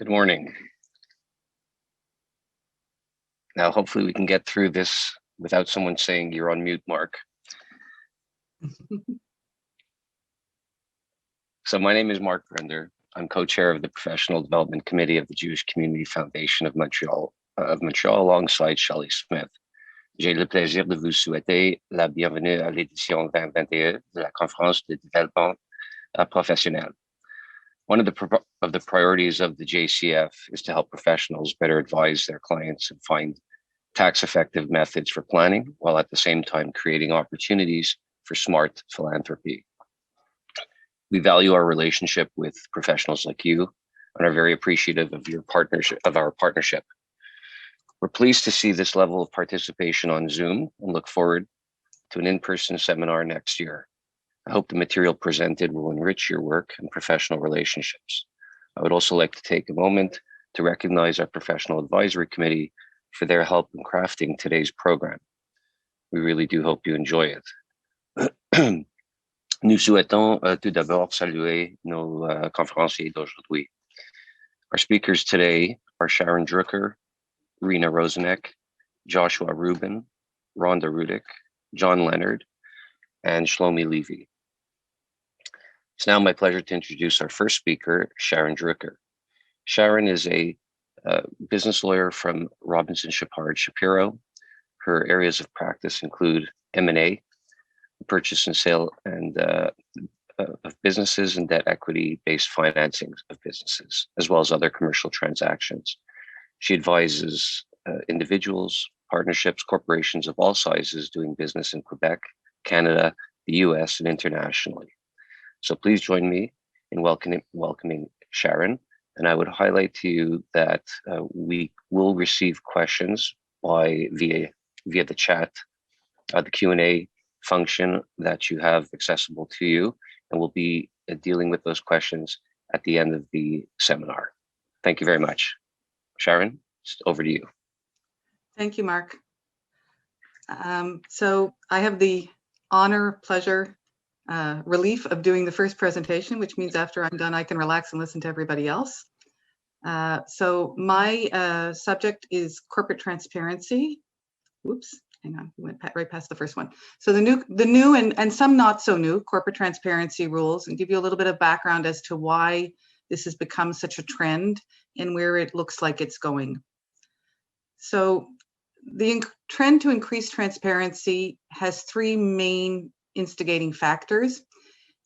Good morning. Now, hopefully we can get through this without someone saying you're on mute, Mark. So my name is Mark Brender. I'm co-chair of the Professional Development Committee of the Jewish Community Foundation of Montreal, alongside Shelley Smith. J'ai le plaisir de vous souhaiter la bienvenue à l'édition 2021 de la Conférence de développement professionnel. One of the priorities of the JCF is to help professionals better advise their clients and find tax-effective methods for planning, while at the same time creating opportunities for smart philanthropy. We value our relationship with professionals like you and are very appreciative of our partnership. We're pleased to see this level of participation on Zoom and look forward to an in-person seminar next year. I hope the material presented will enrich your work and professional relationships. I would also like to take a moment to recognize our Professional Advisory Committee for their help in crafting today's program. We really do hope you enjoy it. Nous souhaitons tout d'abord saluer nos conférenciers d'aujourd'hui. Our speakers today are Sharon Drucker, Rena Rosenek, Joshua Rubin, Rhonda Rudick, John Leonard, and Shlomi Levy. It's now my pleasure to introduce our first speaker, Sharon Drucker. Sharon is a business lawyer from Robinson Shepard Shapiro. Her areas of practice include M&A, purchase and sale of businesses, and debt equity-based financing of businesses, as well as other commercial transactions. She advises individuals, partnerships, corporations of all sizes doing business in Quebec, Canada, the US, and internationally. So please join me in welcoming Sharon. And I would highlight to you that we will receive questions via the chat, the Q&A function that you have accessible to you, and we'll be dealing with those questions at the end of the seminar. Thank you very much. Sharon, it's over to you. Thank you, Mark. So I have the honor, pleasure, relief of doing the first presentation, which means after I'm done, I can relax and listen to everybody else. So my subject is corporate transparency. Whoops, hang on, we went right past the first one. So the new and some not so new corporate transparency rules, and give you a little bit of background as to why this has become such a trend and where it looks like it's going. So the trend to increase transparency has three main instigating factors.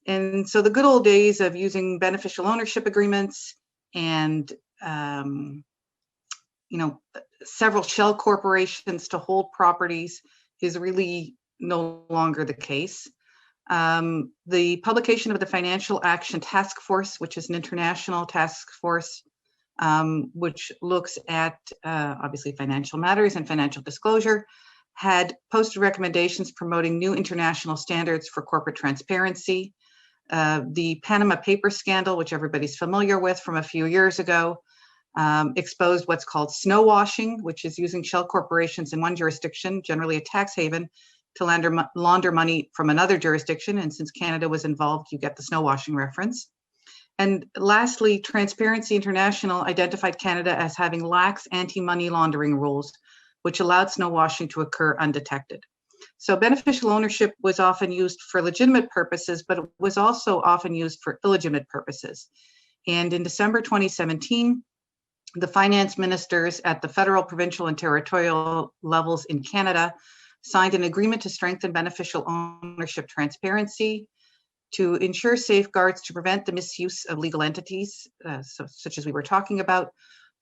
And so the good old days of using beneficial ownership agreements and several shell corporations to hold properties is really no longer the case. The publication of the Financial Action Task Force, which is an international task force which looks at obviously financial matters and financial disclosure, had posted recommendations promoting new international standards for corporate transparency. The Panama Papers scandal, which everybody's familiar with from a few years ago, exposed what's called snow washing, which is using shell corporations in one jurisdiction, generally a tax haven, to launder money from another jurisdiction. And since Canada was involved, you get the snow washing reference. And lastly, Transparency International identified Canada as having lax anti-money laundering rules, which allowed snow washing to occur undetected. So beneficial ownership was often used for legitimate purposes, but it was also often used for illegitimate purposes. And in December 2017, the finance ministers at the federal, provincial, and territorial levels in Canada signed an agreement to strengthen beneficial ownership transparency, to ensure safeguards to prevent the misuse of legal entities, such as we were talking about,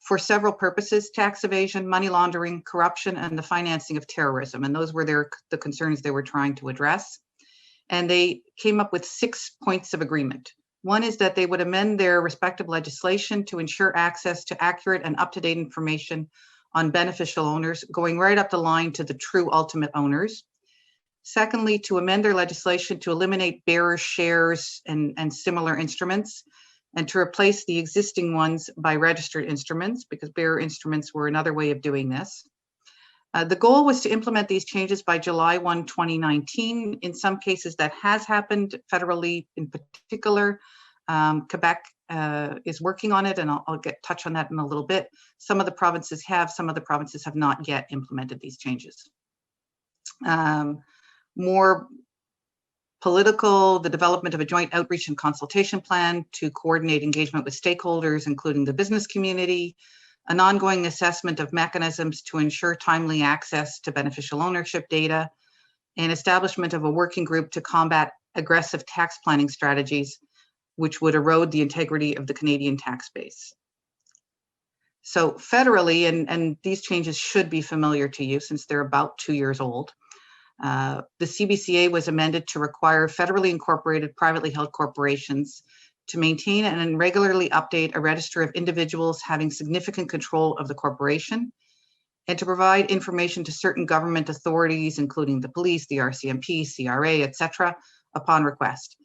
for several purposes: tax evasion, money laundering, corruption, and the financing of terrorism. And those were the concerns they were trying to address. And they came up with 6 points of agreement. One is that they would amend their respective legislation to ensure access to accurate and up-to-date information on beneficial owners, going right up the line to the true ultimate owners. Secondly, to amend their legislation to eliminate bearer shares and similar instruments, and to replace the existing ones by registered instruments, because bearer instruments were another way of doing this. The goal was to implement these changes by July 1, 2019. In some cases that has happened federally, in particular. Quebec is working on it, and I'll touch on that in a little bit. Some of the provinces have, some of the provinces have not yet implemented these changes. More political, the development of a joint outreach and consultation plan to coordinate engagement with stakeholders, including the business community, an ongoing assessment of mechanisms to ensure timely access to beneficial ownership data, and establishment of a working group to combat aggressive tax planning strategies, which would erode the integrity of the Canadian tax base. So federally, and these changes should be familiar to you since they're about 2 years old, the CBCA was amended to require federally incorporated privately held corporations to maintain and regularly update a register of individuals having significant control of the corporation, and to provide information to certain government authorities, including the police, the RCMP, CRA, etc., upon request.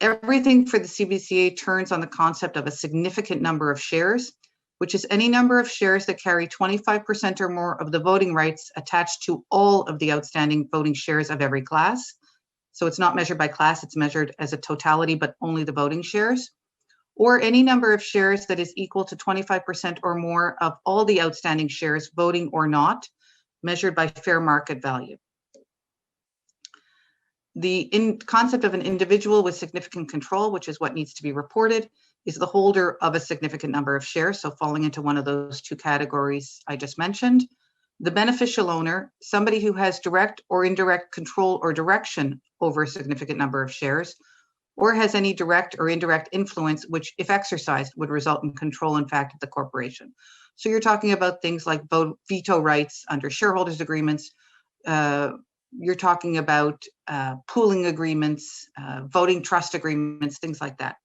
Everything for the CBCA turns on the concept of a significant number of shares, which is any number of shares that carry 25% or more of the voting rights attached to all of the outstanding voting shares of every class. So it's not measured by class, it's measured as a totality, but only the voting shares, or any number of shares that is equal to 25% or more of all the outstanding shares, voting or not, measured by fair market value. The concept of an individual with significant control, which is what needs to be reported, is the holder of a significant number of shares, so falling into one of those two categories I just mentioned. The beneficial owner, somebody who has direct or indirect control or direction over a significant number of shares, or has any direct or indirect influence, which, if exercised, would result in control, in fact, of the corporation. So you're talking about things like veto rights under shareholders' agreements. You're talking about pooling agreements, voting trust agreements, things like that.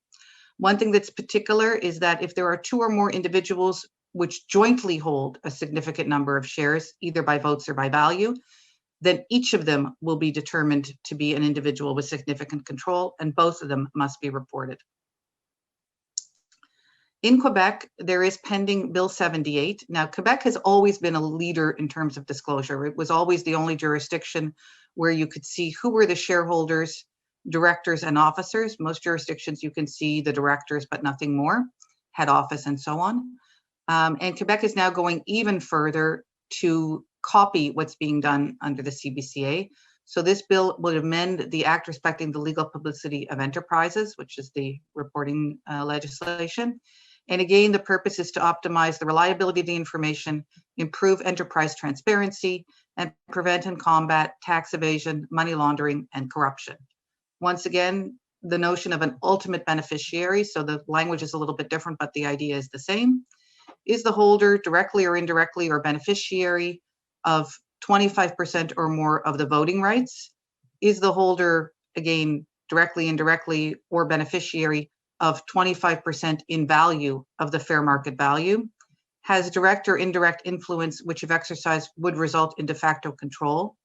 One thing that's particular is that if there are two or more individuals which jointly hold a significant number of shares, either by votes or by value, then each of them will be determined to be an individual with significant control, and both of them must be reported. In Quebec, there is pending Bill 78. Now, Quebec has always been a leader in terms of disclosure. It was always the only jurisdiction where you could see who were the shareholders, directors, and officers. Most jurisdictions, you can see the directors, but nothing more, head office, and so on. And Quebec is now going even further to copy what's being done under the CBCA. So this bill would amend the Act respecting the legal publicity of enterprises, which is the reporting legislation. And again, the purpose is to optimize the reliability of the information, improve enterprise transparency, and prevent and combat tax evasion, money laundering, and corruption. Once again, the notion of an ultimate beneficiary, so the language is a little bit different, but the idea is the same, is the holder directly or indirectly or beneficiary of 25% or more of the voting rights, is the holder, again, directly, indirectly, or beneficiary of 25% in value of the fair market value, has direct or indirect influence, which if exercised would result in de facto control.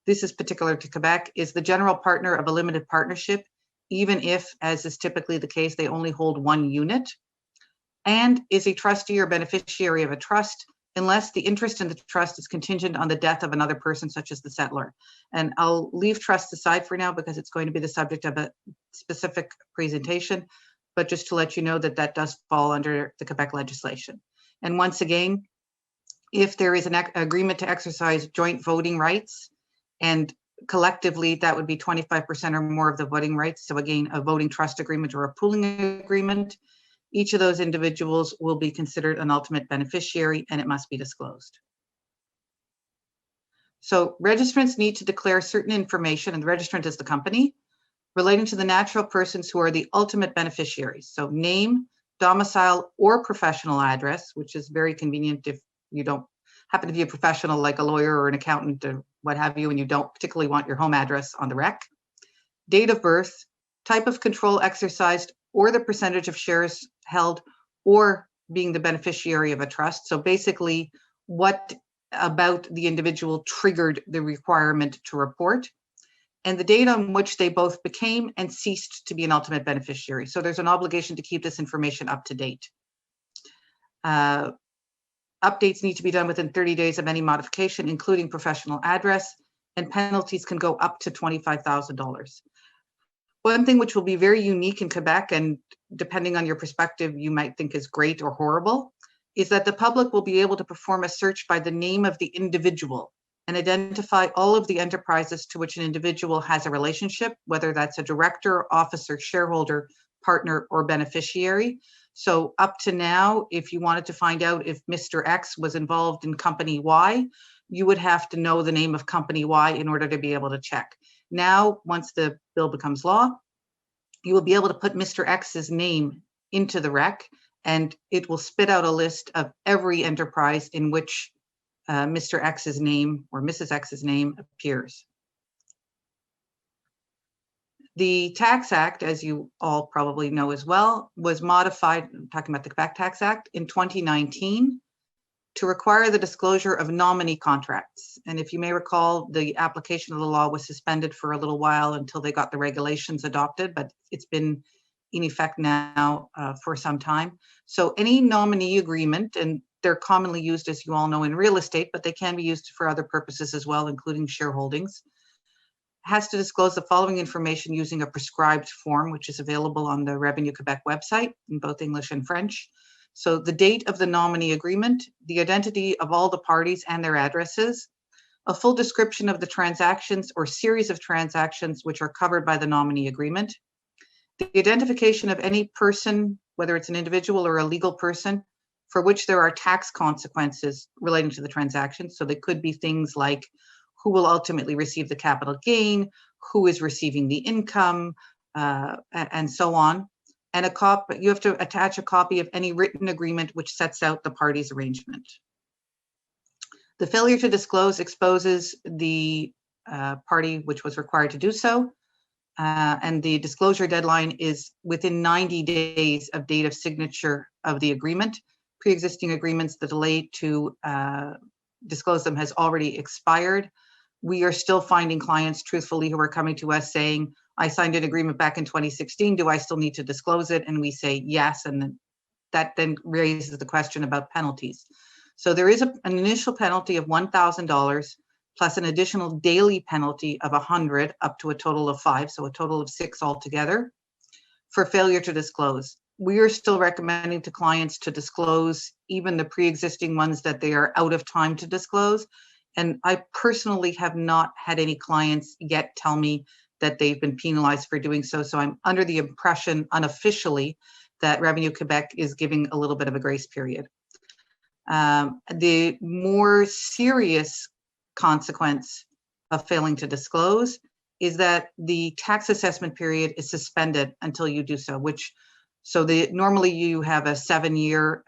This is particular to Quebec, is the general partner of a limited partnership, even if, as is typically the case, they only hold one unit, and is a trustee or beneficiary of a trust, unless the interest in the trust is contingent on the death of another person, such as the settlor. And I'll leave trusts aside for now because it's going to be the subject of a specific presentation, but just to let you know that that does fall under the Quebec legislation. And once again, if there is an agreement to exercise joint voting rights, and collectively that would be 25% or more of the voting rights, so again, a voting trust agreement or a pooling agreement, each of those individuals will be considered an ultimate beneficiary, and it must be disclosed. So registrants need to declare certain information, and the registrant is the company, relating to the natural persons who are the ultimate beneficiaries. So name, domicile, or professional address, which is very convenient if you don't happen to be a professional like a lawyer or an accountant or what have you, and you don't particularly want your home address on the rec. Date of birth, type of control exercised, or the percentage of shares held, or being the beneficiary of a trust. So basically, what about the individual triggered the requirement to report, and the date on which they both became and ceased to be an ultimate beneficiary. So there's an obligation to keep this information up to date. Updates need to be done within 30 days of any modification, including professional address, and penalties can go up to $25,000. One thing which will be very unique in Quebec, and depending on your perspective, you might think is great or horrible, is that the public will be able to perform a search by the name of the individual and identify all of the enterprises to which an individual has a relationship, whether that's a director, officer, shareholder, partner, or beneficiary. So up to now, if you wanted to find out if Mr. X was involved in company Y, you would have to know the name of company Y in order to be able to check. Now, once the bill becomes law, you will be able to put Mr. X's name into the rec, and it will spit out a list of every enterprise in which Mr. X's name or Mrs. X's name appears. The Tax Act, as you all probably know as well, was modified, I'm talking about the Quebec Tax Act, in 2019 to require the disclosure of nominee contracts. And if you may recall, the application of the law was suspended for a little while until they got the regulations adopted, but it's been in effect now for some time. So any nominee agreement, and they're commonly used, as you all know, in real estate, but they can be used for other purposes as well, including shareholdings, has to disclose the following information using a prescribed form, which is available on the Revenue Quebec website in both English and French. So the date of the nominee agreement, the identity of all the parties and their addresses, a full description of the transactions or series of transactions which are covered by the nominee agreement, the identification of any person, whether it's an individual or a legal person, for which there are tax consequences relating to the transaction. So they could be things like who will ultimately receive the capital gain, who is receiving the income, and so on. And you have to attach a copy of any written agreement which sets out the parties' arrangement. The failure to disclose exposes the party which was required to do so, and the disclosure deadline is within 90 days of date of signature of the agreement. Pre-existing agreements, the delay to disclose them has already expired. We are still finding clients, truthfully, who are coming to us saying, I signed an agreement back in 2016, do I still need to disclose it? And we say yes, and that then raises the question about penalties. So there is an initial penalty of $1,000 plus an additional daily penalty of 100 up to a total of 5, so a total of 6 altogether for failure to disclose. We are still recommending to clients to disclose even the pre-existing ones that they are out of time to disclose. And I personally have not had any clients yet tell me that they've been penalized for doing so. So I'm under the impression unofficially that Revenue Quebec is giving a little bit of a grace period. The more serious consequence of failing to disclose is that the tax assessment period is suspended until you do so, normally you have a 7-year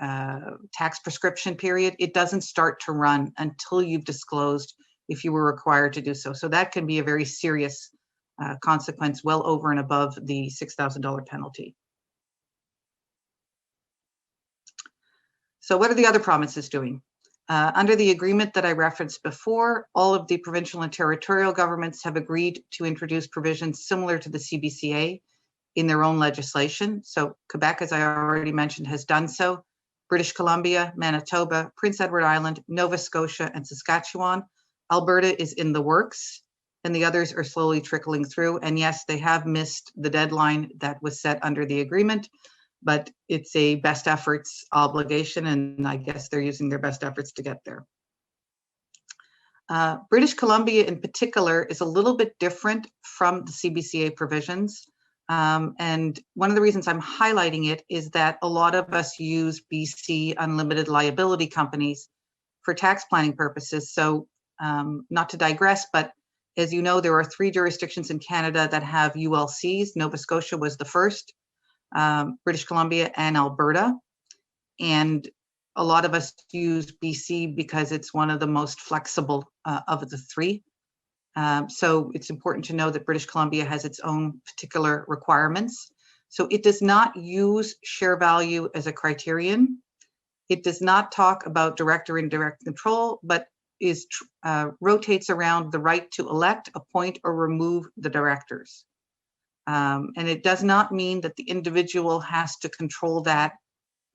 tax prescription period. It doesn't start to run until you've disclosed if you were required to do so. So that can be a very serious consequence, well over and above the $6,000 penalty. So what are the other provinces doing? Under the agreement that I referenced before, all of the provincial and territorial governments have agreed to introduce provisions similar to the CBCA in their own legislation. So Quebec, as I already mentioned, has done so. British Columbia, Manitoba, Prince Edward Island, Nova Scotia, and Saskatchewan. Alberta is in the works, and the others are slowly trickling through. And yes, they have missed the deadline that was set under the agreement, but it's a best efforts obligation, and I guess they're using their best efforts to get there. British Columbia in particular is a little bit different from the CBCA provisions. And one of the reasons I'm highlighting it is that a lot of us use BC unlimited liability companies for tax planning purposes. So not to digress, but as you know, there are 3 jurisdictions in Canada that have ULCs. Nova Scotia was the first, British Columbia and Alberta. And a lot of us use BC because it's one of the most flexible of the 3. So it's important to know that British Columbia has its own particular requirements. So it does not use share value as a criterion. It does not talk about direct or indirect control, but rotates around the right to elect, appoint, or remove the directors. And it does not mean that the individual has to control that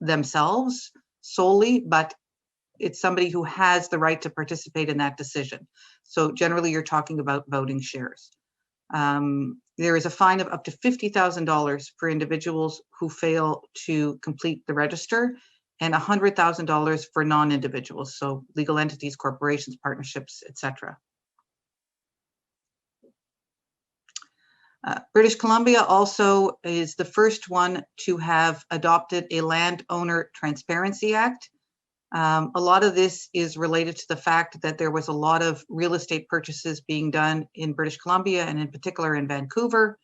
themselves solely, but it's somebody who has the right to participate in that decision. So generally you're talking about voting shares. There is a fine of up to $50,000 for individuals who fail to complete the register, and $100,000 for non-individuals, so legal entities, corporations, partnerships, etc. British Columbia also is the first one to have adopted a Landowner Transparency Act. A lot of this is related to the fact that there was a lot of real estate purchases being done in British Columbia, and in particular in Vancouver,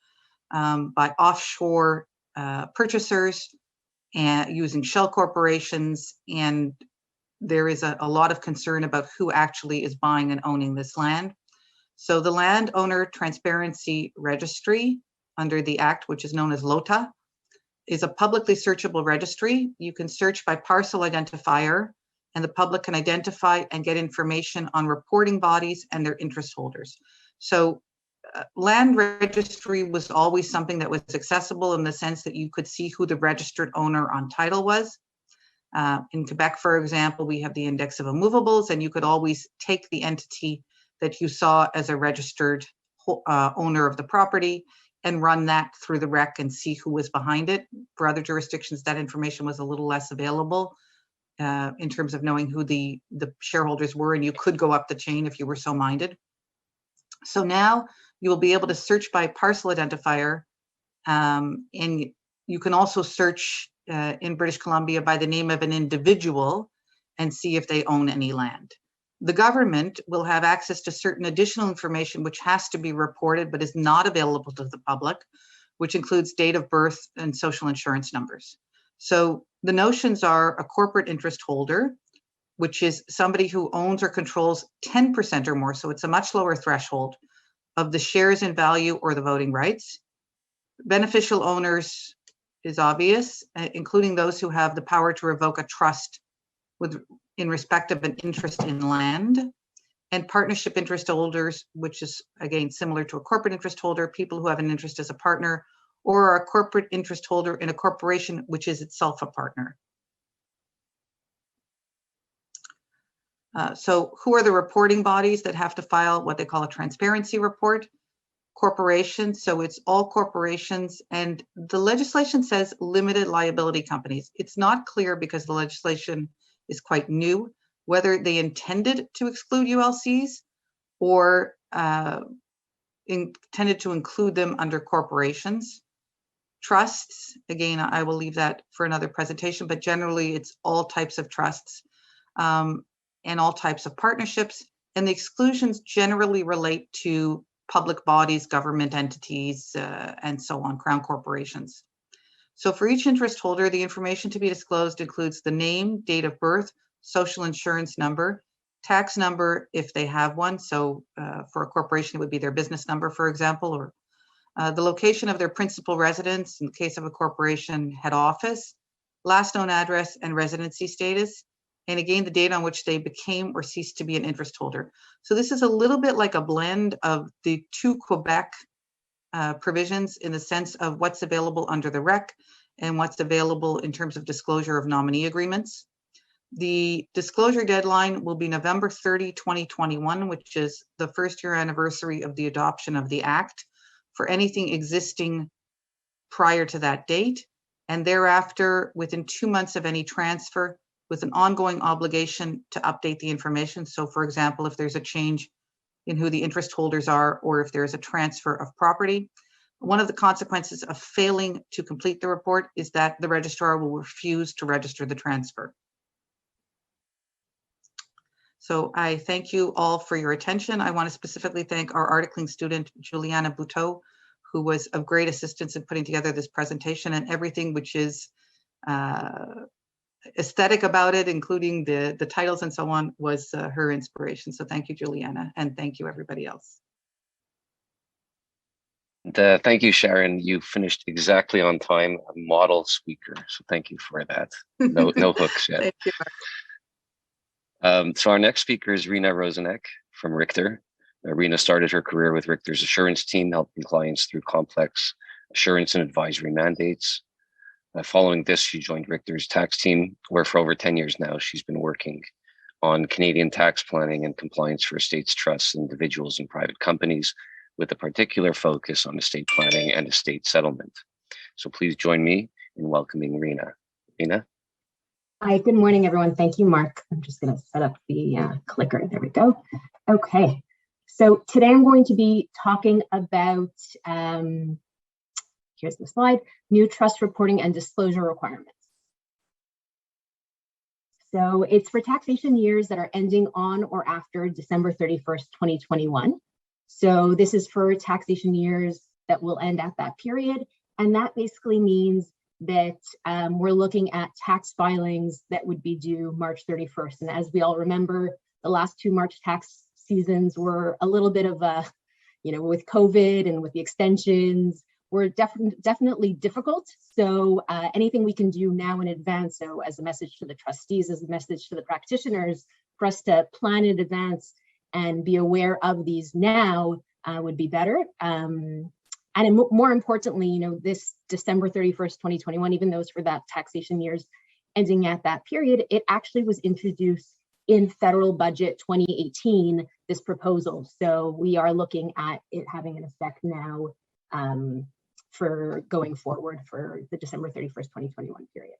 by offshore purchasers and using shell corporations. And there is a lot of concern about who actually is buying and owning this land. So the Landowner Transparency Registry under the Act, which is known as LOTA, is a publicly searchable registry. You can search by parcel identifier, and the public can identify and get information on reporting bodies and their interest holders. So land registry was always something that was accessible in the sense that you could see who the registered owner on title was. In Quebec, for example, we have the index of immovables, and you could always take the entity that you saw as a registered owner of the property and run that through the rec and see who was behind it. For other jurisdictions, that information was a little less available in terms of knowing who the shareholders were, and you could go up the chain if you were so minded. So now you will be able to search by parcel identifier, and you can also search in British Columbia by the name of an individual and see if they own any land. The government will have access to certain additional information which has to be reported but is not available to the public, which includes date of birth and social insurance numbers. So the notions are a corporate interest holder, which is somebody who owns or controls 10% or more, so it's a much lower threshold, of the shares in value or the voting rights. Beneficial owners is obvious, including those who have the power to revoke a trust in respect of an interest in land. And partnership interest holders, which is again similar to a corporate interest holder, people who have an interest as a partner or are a corporate interest holder in a corporation which is itself a partner. So who are the reporting bodies that have to file what they call a transparency report? Corporations, so it's all corporations, and the legislation says limited liability companies. It's not clear because the legislation is quite new whether they intended to exclude ULCs or intended to include them under corporations. Trusts, again, I will leave that for another presentation, but generally it's all types of trusts and all types of partnerships, and the exclusions generally relate to public bodies, government entities, and so on, crown corporations. So for each interest holder, the information to be disclosed includes the name, date of birth, social insurance number, tax number if they have one. So for a corporation, it would be their business number, for example, or the location of their principal residence, in the case of a corporation, head office, last known address and residency status, and again, the date on which they became or ceased to be an interest holder. So this is a little bit like a blend of the two Quebec provisions in the sense of what's available under the REC and what's available in terms of disclosure of nominee agreements. The disclosure deadline will be November 30, 2021, which is the first year anniversary of the adoption of the Act for anything existing prior to that date, and thereafter within 2 months of any transfer, with an ongoing obligation to update the information. So for example, if there's a change in who the interest holders are, or if there's a transfer of property, one of the consequences of failing to complete the report is that the registrar will refuse to register the transfer. So I thank you all for your attention. I want to specifically thank our articling student, Juliana Bouteau, who was of great assistance in putting together this presentation, and everything which is aesthetic about it, including the titles and so on, was her inspiration. So thank you, Juliana, and thank you everybody else. Thank you, Sharon. You finished exactly on time, a model speaker. So thank you for that. No hooks yet. Thank you. So our next speaker is Rena Rosenek from Richter. Rena started her career with Richter's assurance team, helping clients through complex assurance and advisory mandates. Following this, she joined Richter's tax team, where for over 10 years now, she's been working on Canadian tax planning and compliance for estates, trusts, individuals, and private companies, with a particular focus on estate planning and estate settlement. So please join me in welcoming Rena. Rena? Hi, good morning, everyone. Thank you, Mark. I'm just going to set up the clicker. There we go. Okay, so today I'm going to be talking about, here's the slide, new trust reporting and disclosure requirements. So it's for taxation years that are ending on or after December 31st, 2021. So this is for taxation years that will end at that period. And that basically means that we're looking at tax filings that would be due March 31st. And as we all remember, the last two March tax seasons were a little bit of a, with COVID and with the extensions, were definitely difficult. So anything we can do now in advance, so as a message to the trustees, as a message to the practitioners, for us to plan in advance and be aware of these now would be better. And more importantly, this December 31st, 2021, even though it's for that taxation years ending at that period, it actually was introduced in federal budget 2018, this proposal. So we are looking at it having an effect now for going forward for the December 31st, 2021 period.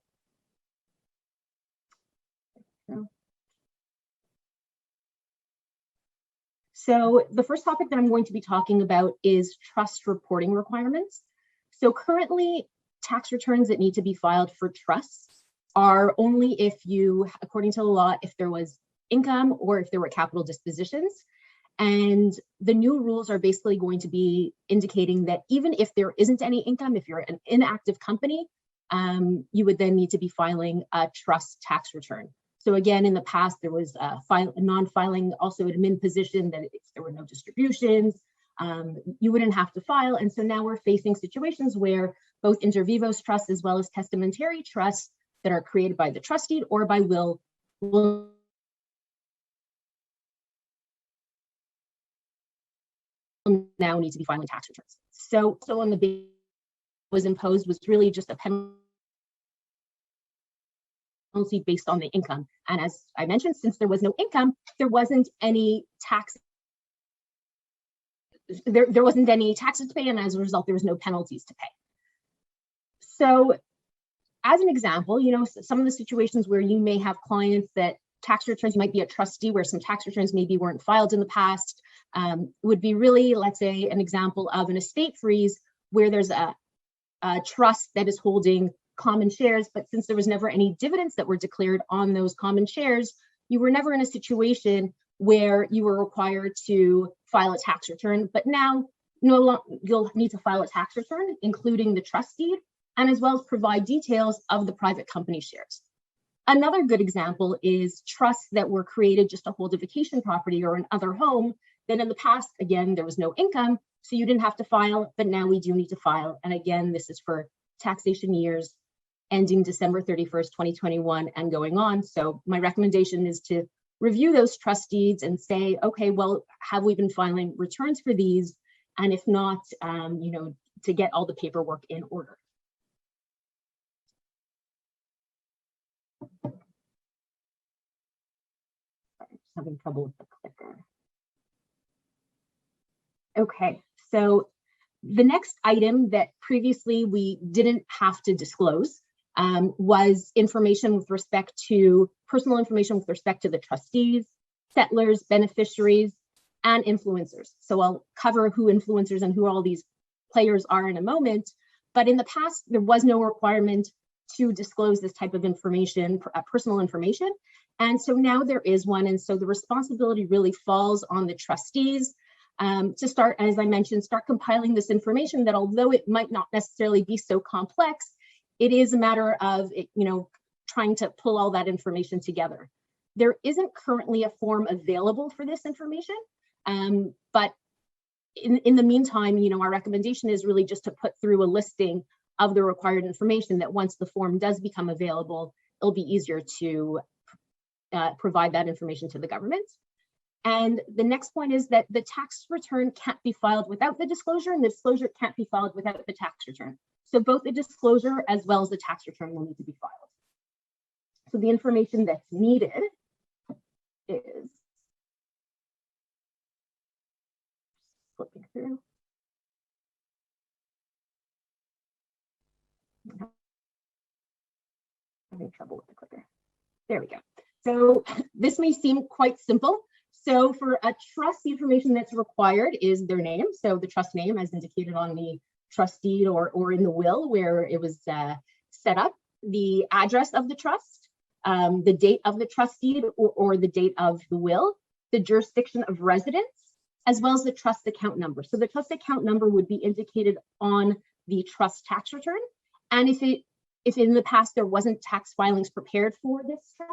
So the first topic that I'm going to be talking about is trust reporting requirements. So currently, tax returns that need to be filed for trusts are only if you, according to the law, if there was income or if there were capital dispositions. And the new rules are basically going to be indicating that even if there isn't any income, if you're an inactive company, you would then need to be filing a trust tax return. So again, in the past, there was a non-filing, also admin position that if there were no distributions, you wouldn't have to file. And so now we're facing situations where both inter vivos trusts as well as testamentary trusts that are created by the trustee or by will now need to be filing tax returns. So on the base was imposed was really just a penalty based on the income. And as I mentioned, since there was no income, there wasn't any tax. There wasn't any taxes to pay, and as a result, there was no penalties to pay. So as an example, some of the situations where you may have clients that tax returns, you might be a trustee where some tax returns maybe weren't filed in the past, would be really, let's say, an example of an estate freeze where there's a trust that is holding common shares, but since there was never any dividends that were declared on those common shares, you were never in a situation where you were required to file a tax return. But now, you'll need to file a tax return, including the trust deed, and as well as provide details of the private company shares. Another good example is trusts that were created just to hold a vacation property or an other home. Then in the past, again, there was no income, so you didn't have to file, but now we do need to file. And again, this is for taxation years ending December 31st, 2021 and going on. So my recommendation is to review those trust deeds and say, okay, well, have we been filing returns for these? And if not, to get all the paperwork in order. Having trouble with the clicker. Okay, so the next item that previously we didn't have to disclose was information with respect to personal information with respect to the trustees, settlers, beneficiaries, and influencers. So I'll cover who influencers and who all these players are in a moment. But in the past, there was no requirement to disclose this type of information, personal information. And so now there is one. And so the responsibility really falls on the trustees to start, as I mentioned, start compiling this information that although it might not necessarily be so complex, it is a matter of, trying to pull all that information together. There isn't currently a form available for this information, but in the meantime, our recommendation is really just to put through a listing of the required information that once the form does become available, it'll be easier to provide that information to the government. And the next point is that the tax return can't be filed without the disclosure, and the disclosure can't be filed without the tax return. So both the disclosure as well as the tax return will need to be filed. So the information that's needed is, through. Having trouble with the clicker. There we go. So this may seem quite simple. So for a trust, the information that's required is their name. So the trust name as indicated on the trust deed or in the will where it was set up, the address of the trust, the date of the trust deed or the date of the will, the jurisdiction of residence, as well as the trust account number. So the trust account number would be indicated on the trust tax return. And if in the past there wasn't tax filings prepared for this trust,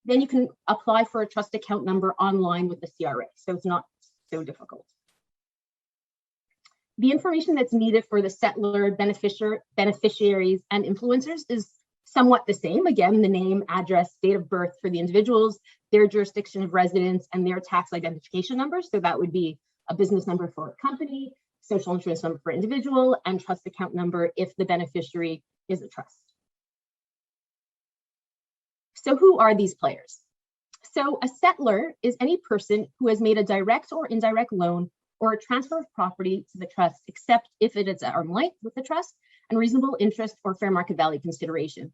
then you can apply for a trust account number online with the CRA. So it's not so difficult. The information that's needed for the settlor, beneficiaries, and influencers is somewhat the same. Again, the name, address, date of birth for the individuals, their jurisdiction of residence, and their tax identification number. So that would be a business number for a company, social insurance number for individual, and trust account number if the beneficiary is a trust. So who are these players? So a settlor is any person who has made a direct or indirect loan or a transfer of property to the trust, except if it is at arm's length with the trust and reasonable interest or fair market value consideration.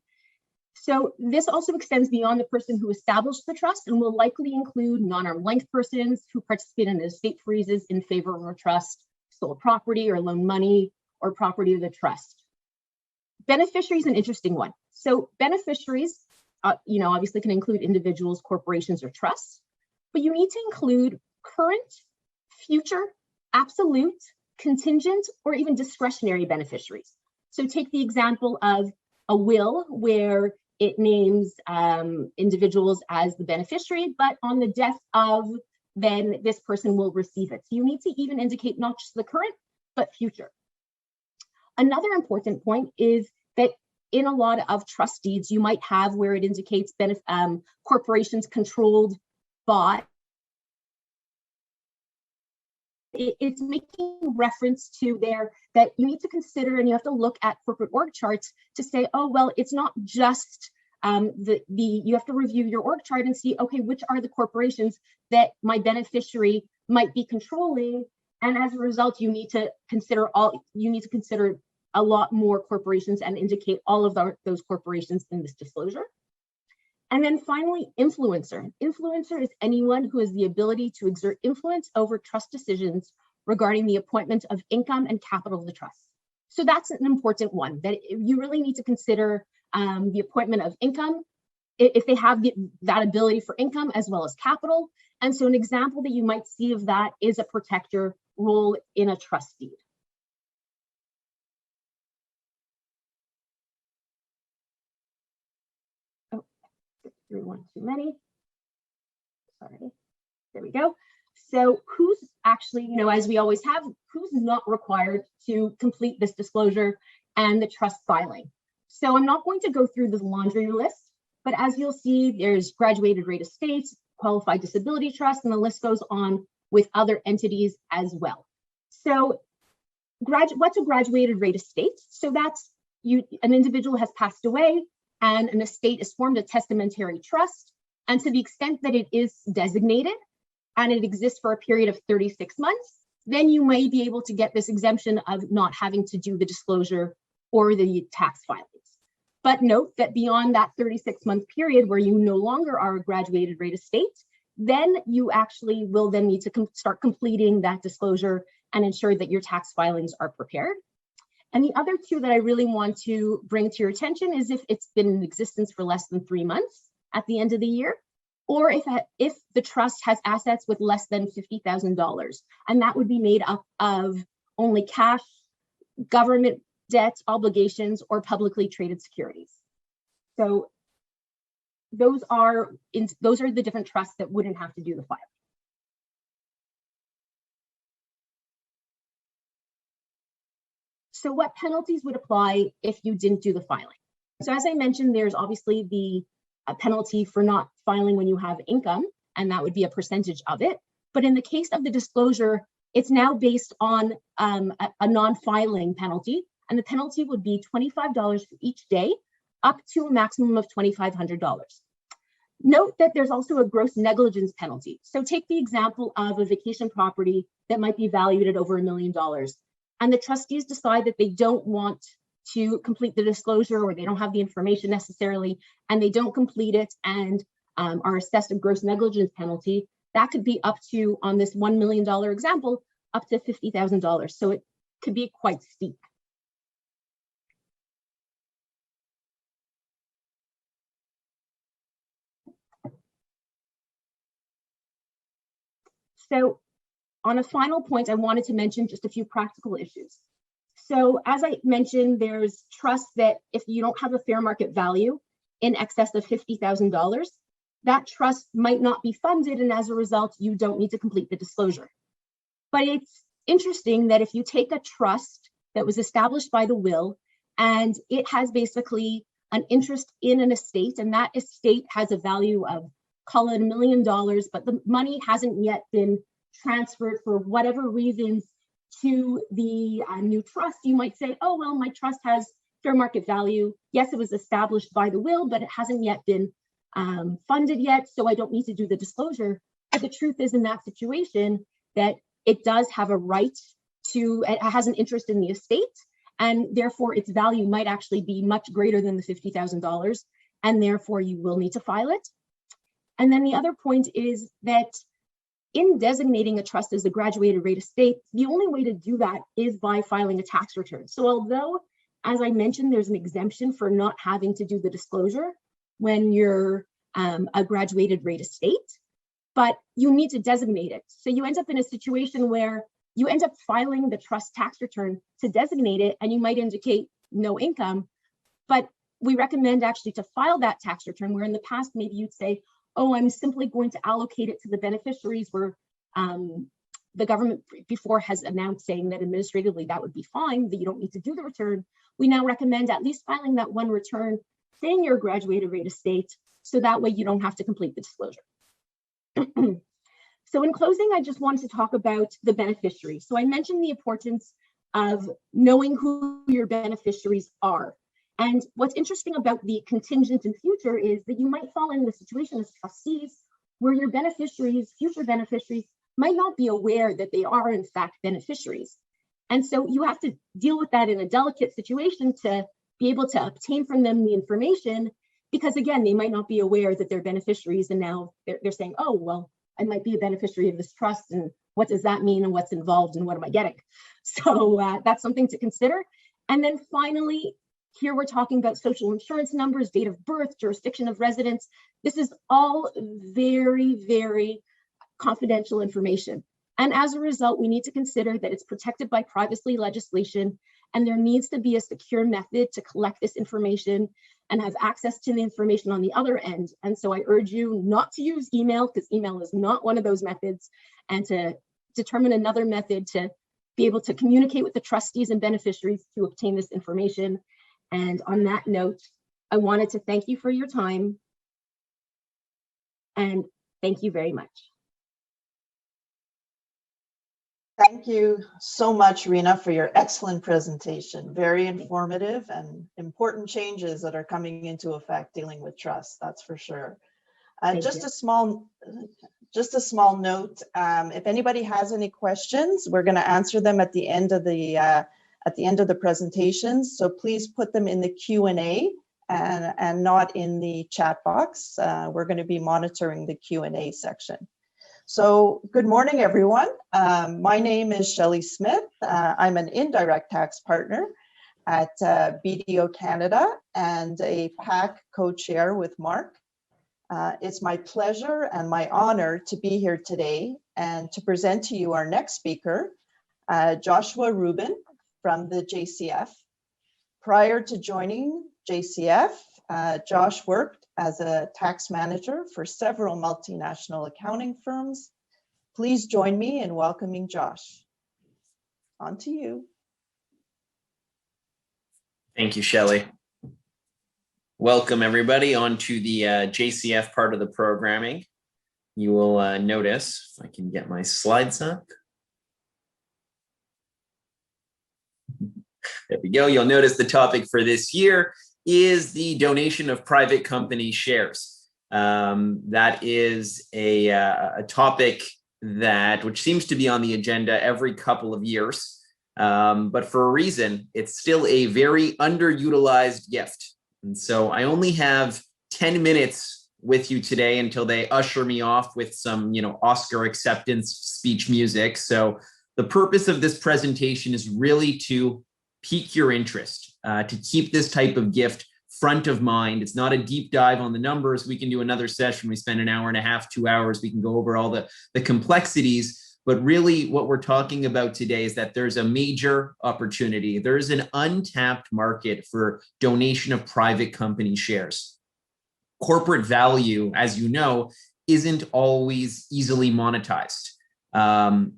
So this also extends beyond the person who established the trust and will likely include non-arm's length persons who participate in estate freezes in favor of a trust, sold property or loan money or property of the trust. Beneficiary is an interesting one. So beneficiaries, obviously can include individuals, corporations, or trusts, but you need to include current, future, absolute, contingent, or even discretionary beneficiaries. So take the example of a will where it names individuals as the beneficiary, but on the death of, then this person will receive it. So you need to even indicate not just the current, but future. Another important point is that in a lot of trust deeds, you might have where it indicates corporations controlled by. It's making reference to there that you need to consider, and you have to look at corporate org charts to say, oh, well, it's not just you have to review your org chart and see, okay, which are the corporations that my beneficiary might be controlling. And as a result, you need to consider a lot more corporations and indicate all of those corporations in this disclosure. And then finally, influencer. Influencer is anyone who has the ability to exert influence over trust decisions regarding the appointment of income and capital of the trust. So that's an important one, that you really need to consider the appointment of income, if they have that ability for income as well as capital. And so an example that you might see of that is a protector role in a trust deed. Through one too many. Sorry, there we go. So who's actually, as we always have, who's not required to complete this disclosure and the trust filing? So I'm not going to go through this laundry list, but as you'll see, there's graduated rate estates, qualified disability trust, and the list goes on with other entities as well. So what's a graduated rate estate? So that's an individual has passed away, and an estate is formed, a testamentary trust. And to the extent that it is designated and it exists for a period of 36 months, then you may be able to get this exemption of not having to do the disclosure or the tax filings. But note that beyond that 36-month period where you no longer are a graduated rate estate, then you actually will then need to start completing that disclosure and ensure that your tax filings are prepared. And the other two that I really want to bring to your attention is if it's been in existence for less than 3 months at the end of the year, or if the trust has assets with less than $50,000, and that would be made up of only cash, government debt, obligations, or publicly traded securities. So those are the different trusts that wouldn't have to do the filing. So what penalties would apply if you didn't do the filing? So as I mentioned, there's obviously the penalty for not filing when you have income, and that would be a percentage of it. But in the case of the disclosure, it's now based on a non-filing penalty, and the penalty would be $25 for each day, up to a maximum of $2,500. Note that there's also a gross negligence penalty. So take the example of a vacation property that might be valued at over $1 million. And the trustees decide that they don't want to complete the disclosure, or they don't have the information necessarily, and they don't complete it and are assessed a gross negligence penalty. That could be up to, on this $1 million example, up to $50,000. So it could be quite steep. So on a final point, I wanted to mention just a few practical issues. So as I mentioned, there's trust that if you don't have a fair market value in excess of $50,000, that trust might not be funded, and as a result, you don't need to complete the disclosure. But it's interesting that if you take a trust that was established by the will, and it has basically an interest in an estate, and that estate has a value of, call it $1 million, but the money hasn't yet been transferred for whatever reasons to the new trust, you might say, oh, well, my trust has fair market value. Yes, it was established by the will, but it hasn't yet been funded yet, so I don't need to do the disclosure. But the truth is, in that situation, that it does have a right to, it has an interest in the estate, and therefore its value might actually be much greater than the $50,000, and therefore you will need to file it. And then the other point is that in designating a trust as a graduated rate estate, the only way to do that is by filing a tax return. So although, as I mentioned, there's an exemption for not having to do the disclosure when you're a graduated rate estate, but you need to designate it. So you end up in a situation where you end up filing the trust tax return to designate it, and you might indicate no income, but we recommend actually to file that tax return, where in the past, maybe you'd say, oh, I'm simply going to allocate it to the beneficiaries, where the government before has announced saying that administratively that would be fine, that you don't need to do the return. We now recommend at least filing that one return saying you're a graduated rate estate, so that way you don't have to complete the disclosure. So in closing, I just wanted to talk about the beneficiaries. So I mentioned the importance of knowing who your beneficiaries are. And what's interesting about the contingent in future is that you might fall in the situation as trustees where your beneficiaries, future beneficiaries, might not be aware that they are in fact beneficiaries. And so you have to deal with that in a delicate situation to be able to obtain from them the information, because again, they might not be aware that they're beneficiaries, and now they're saying, oh, well, I might be a beneficiary of this trust, and what does that mean, and what's involved, and what am I getting? So that's something to consider. And then finally, here we're talking about social insurance numbers, date of birth, jurisdiction of residence. This is all very, very confidential information. And as a result, we need to consider that it's protected by privacy legislation, and there needs to be a secure method to collect this information and have access to the information on the other end. And so I urge you not to use email, because email is not one of those methods, and to determine another method to be able to communicate with the trustees and beneficiaries to obtain this information. And on that note, I wanted to thank you for your time, and thank you very much. Thank you so much, Rena, for your excellent presentation. Very informative and important changes that are coming into effect dealing with trust, that's for sure. Just a small note, if anybody has any questions, we're going to answer them at the end of the presentations. So please put them in the Q&A and not in the chat box. We're going to be monitoring the Q&A section. So good morning, everyone. My name is Shelley Smith. I'm an indirect tax partner at BDO Canada and a PAC co-chair with Mark. It's my pleasure and my honor to be here today and to present to you our next speaker, Joshua Rubin from the JCF. Prior to joining JCF, Josh worked as a tax manager for several multinational accounting firms. Please join me in welcoming Josh. On to you. Thank you, Shelley. Welcome everybody onto the JCF part of the programming. You will notice, if I can get my slides up. There we go. You'll notice the topic for this year is the donation of private company shares. That is a topic which seems to be on the agenda every couple of years. But for a reason, it's still a very underutilized gift. And so I only have 10 minutes with you today until they usher me off with some, Oscar acceptance speech music. So the purpose of this presentation is really to pique your interest, to keep this type of gift front of mind. It's not a deep dive on the numbers. We can do another session. We spend an hour and a half, 2 hours. We can go over all the complexities. But really what we're talking about today is that there's a major opportunity. There's an untapped market for donation of private company shares. Corporate value, as you know, isn't always easily monetized.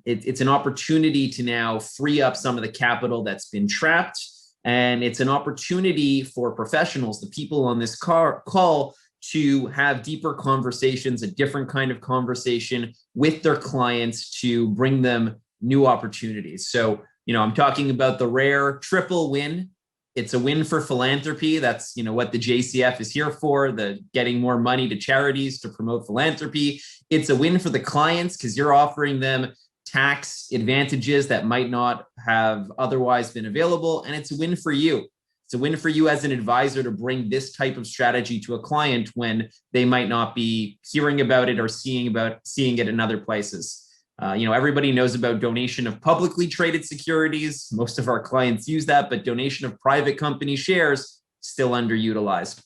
It's an opportunity to now free up some of the capital that's been trapped. And it's an opportunity for professionals, the people on this call, to have deeper conversations, a different kind of conversation with their clients to bring them new opportunities. So, I'm talking about the rare triple win. It's a win for philanthropy. That's, what the JCF is here for, the getting more money to charities to promote philanthropy. It's a win for the clients because you're offering them tax advantages that might not have otherwise been available. And it's a win for you. It's a win for you as an advisor to bring this type of strategy to a client when they might not be hearing about it or seeing it in other places. Everybody knows about donation of publicly traded securities. Most of our clients use that, but donation of private company shares, still underutilized.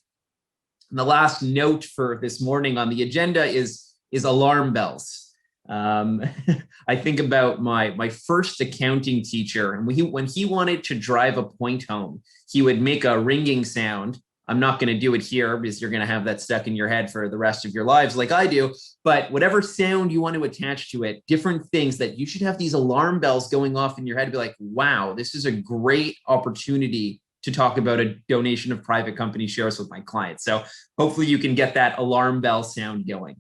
And the last note for this morning on the agenda is alarm bells. I think about my first accounting teacher, and when he wanted to drive a point home, he would make a ringing sound. I'm not going to do it here because you're going to have that stuck in your head for the rest of your lives like I do. But whatever sound you want to attach to it, different things that you should have these alarm bells going off in your head to be like, wow, this is a great opportunity to talk about a donation of private company shares with my clients. So hopefully you can get that alarm bell sound going.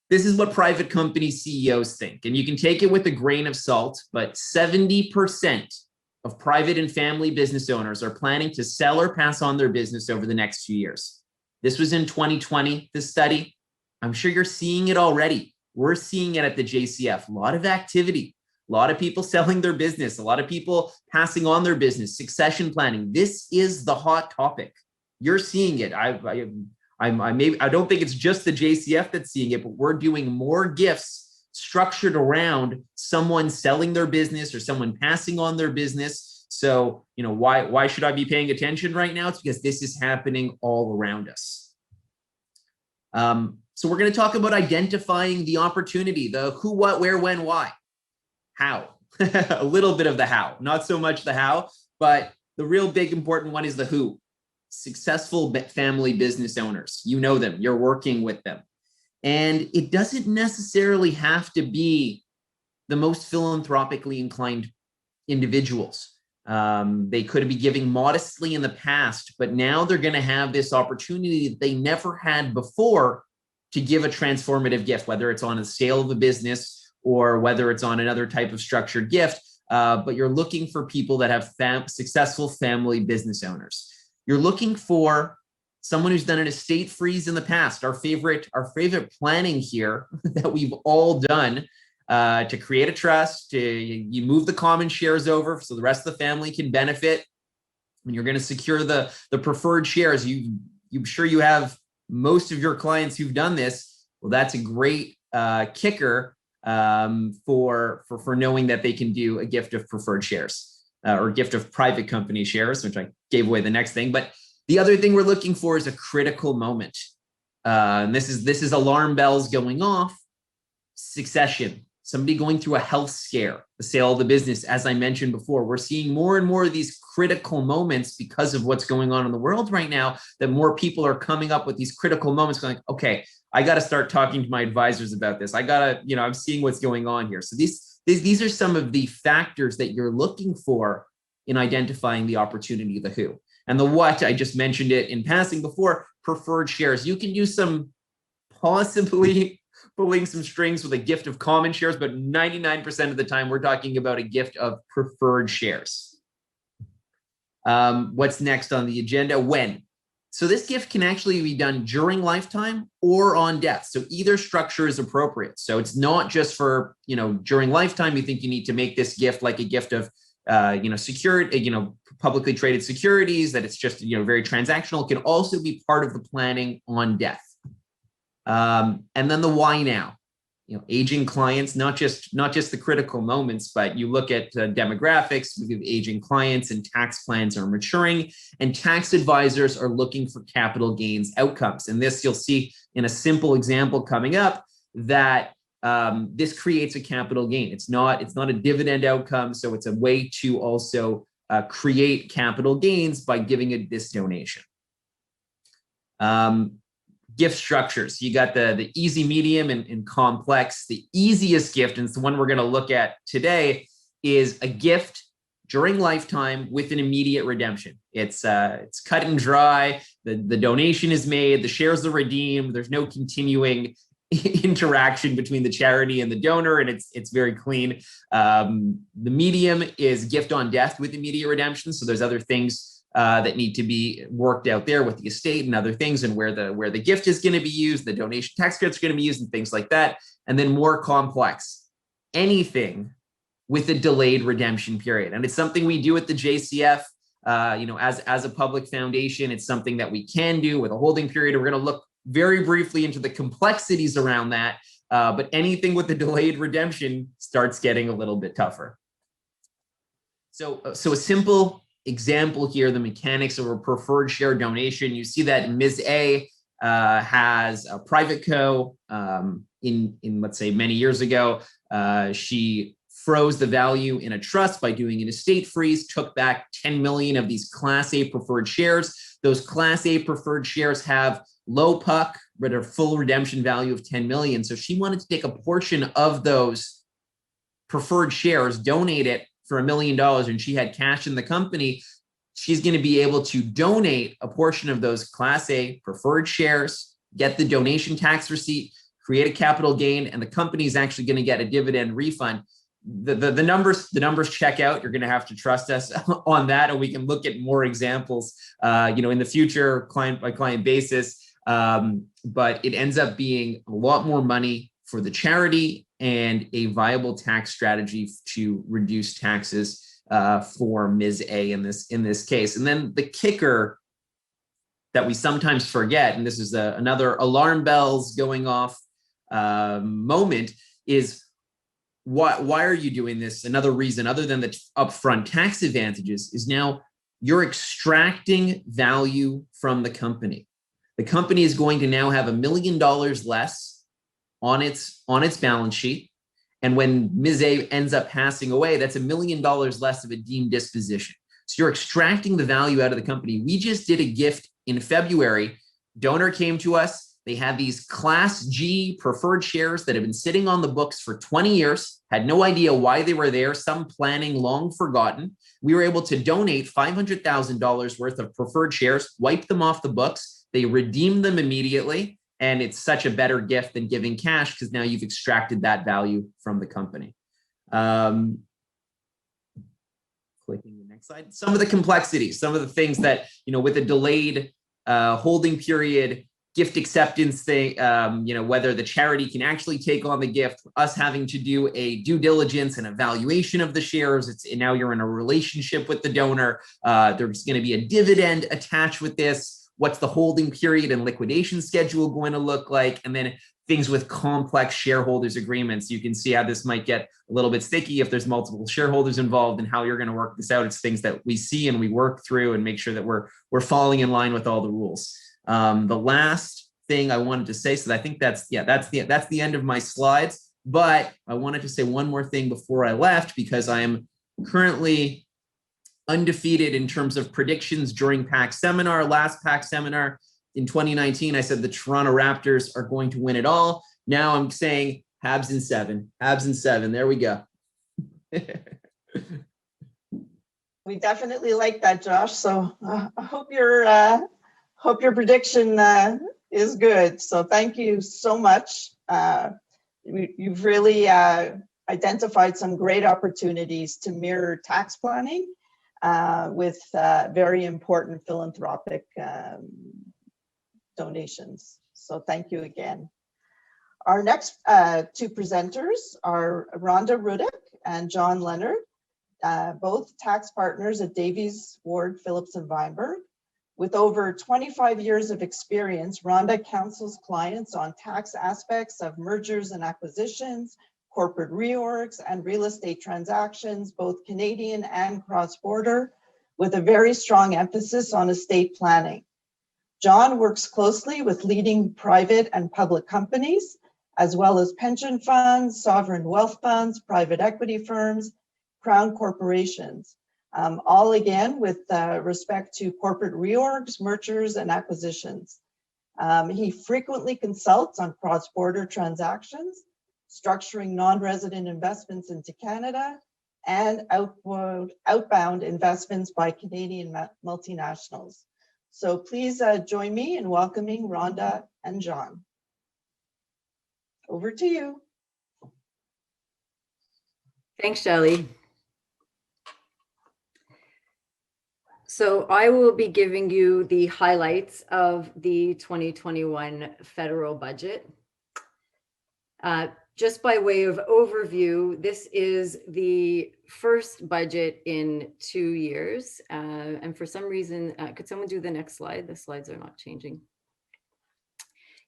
This is what private company CEOs think, and you can take it with a grain of salt, but 70% of private and family business owners are planning to sell or pass on their business over the next few years. This was in 2020, this study. I'm sure you're seeing it already. We're seeing it at the JCF. A lot of activity, a lot of people selling their business, a lot of people passing on their business, succession planning. This is the hot topic. You're seeing it. I don't think it's just the JCF that's seeing it, but we're doing more gifts structured around someone selling their business or someone passing on their business. So, why should I be paying attention right now? It's because this is happening all around us. So we're going to talk about identifying the opportunity, the who, what, where, when, why, how. A little bit of the how, not so much the how, but the real big important one is the who. Successful family business owners. You know them, you're working with them. And it doesn't necessarily have to be the most philanthropically inclined individuals. They could be giving modestly in the past, but now they're going to have this opportunity that they never had before to give a transformative gift, whether it's on a sale of a business or whether it's on another type of structured gift. But you're looking for people that have successful family business owners. You're looking for someone who's done an estate freeze in the past. Our favorite planning here that we've all done to create a trust, you move the common shares over so the rest of the family can benefit. When you're going to secure the preferred shares, I'm sure you have most of your clients who've done this. Well, that's a great kicker for knowing that they can do a gift of preferred shares. Or gift of private company shares, which I gave away the next thing. But the other thing we're looking for is a critical moment. And this is alarm bells going off. Succession, somebody going through a health scare, the sale of the business. As I mentioned before, we're seeing more and more of these critical moments because of what's going on in the world right now, that more people are coming up with these critical moments going, okay, I got to start talking to my advisors about this. I'm seeing what's going on here. So these are some of the factors that you're looking for in identifying the opportunity, the who. And the what, I just mentioned it in passing before, preferred shares. You can do some possibly pulling some strings with a gift of common shares, but 99% of the time we're talking about a gift of preferred shares. What's next on the agenda? When? So this gift can actually be done during lifetime or on death. So either structure is appropriate. So it's not just for, during lifetime, you think you need to make this gift like a gift of, secured, publicly traded securities, that it's just, very transactional. It can also be part of the planning on death. And then the why now. Aging clients, not just the critical moments, but you look at demographics, we have aging clients and tax plans are maturing, and tax advisors are looking for capital gains outcomes. And this you'll see in a simple example coming up that this creates a capital gain. It's not a dividend outcome, so it's a way to also create capital gains by giving this donation. Gift structures. You got the easy, medium, and complex. The easiest gift, and it's the one we're going to look at today, is a gift during lifetime with an immediate redemption. It's cut and dry. The donation is made. The shares are redeemed. There's no continuing interaction between the charity and the donor, and it's very clean. The medium is gift on death with immediate redemption. So there's other things that need to be worked out there with the estate and other things, and where the gift is going to be used, the donation tax credits are going to be used, and things like that. And then more complex, anything with a delayed redemption period. And it's something we do at the JCF, as a public foundation. It's something that we can do with a holding period. We're going to look very briefly into the complexities around that, but anything with a delayed redemption starts getting a little bit tougher. So a simple example here, the mechanics of a preferred share donation. You see that Ms. A has a private co. In let's say many years ago, she froze the value in a trust by doing an estate freeze, took back 10 million of these Class A preferred shares. Those Class A preferred shares have low puck, but a full redemption value of 10 million. So she wanted to take a portion of those preferred shares, donate it for $1 million, and she had cash in the company. She's going to be able to donate a portion of those Class A preferred shares, get the donation tax receipt, create a capital gain, and the company is actually going to get a dividend refund. The numbers check out. You're going to have to trust us on that, and we can look at more examples, in the future, client by client basis. But it ends up being a lot more money for the charity and a viable tax strategy to reduce taxes for Ms. A in this case. And then the kicker that we sometimes forget, and this is another alarm bells going off moment, is why are you doing this? Another reason, other than the upfront tax advantages, is now you're extracting value from the company. The company is going to now have $1 million less on its balance sheet. And when Ms. A ends up passing away, that's $1 million less of a deemed disposition. So you're extracting the value out of the company. We just did a gift in February. Donor came to us. They had these Class G preferred shares that have been sitting on the books for 20 years, had no idea why they were there, some planning long forgotten. We were able to donate $500,000 worth of preferred shares, wipe them off the books. They redeemed them immediately. And it's such a better gift than giving cash, because now you've extracted that value from the company. Clicking the next slide. Some of the complexities, some of the things that, with a delayed holding period, gift acceptance thing, whether the charity can actually take on the gift, us having to do a due diligence and evaluation of the shares. Now you're in a relationship with the donor. There's going to be a dividend attached with this. What's the holding period and liquidation schedule going to look like? And then things with complex shareholders agreements. You can see how this might get a little bit sticky if there's multiple shareholders involved, and how you're going to work this out. It's things that we see and we work through and make sure that we're falling in line with all the rules. The last thing I wanted to say, so I think that's the end of my slides, but I wanted to say one more thing before I left, because I am currently undefeated in terms of predictions during PAC seminar. Last PAC seminar in 2019, I said the Toronto Raptors are going to win it all. Now I'm saying Habs in 7. Habs in 7. There we go. We definitely like that, Josh. So I hope your prediction is good. So thank you so much. You've really identified some great opportunities to mirror tax planning with very important philanthropic donations. So thank you again. Our next two presenters are Rhonda Rudick and John Leonard, both tax partners at Davies, Ward, Phillips and Weinberg. With over 25 years of experience, Rhonda counsels clients on tax aspects of mergers and acquisitions, corporate reorgs, and real estate transactions, both Canadian and cross-border, with a very strong emphasis on estate planning. John works closely with leading private and public companies, as well as pension funds, sovereign wealth funds, private equity firms, crown corporations, all again with respect to corporate reorgs, mergers, and acquisitions. He frequently consults on cross-border transactions, structuring non-resident investments into Canada, and outbound investments by Canadian multinationals. So please join me in welcoming Rhonda and John. Over to you. Thanks, Shelley. So I will be giving you the highlights of the 2021 federal budget. Just by way of overview, this is the first budget in 2 years. And for some reason, could someone do the next slide? The slides are not changing.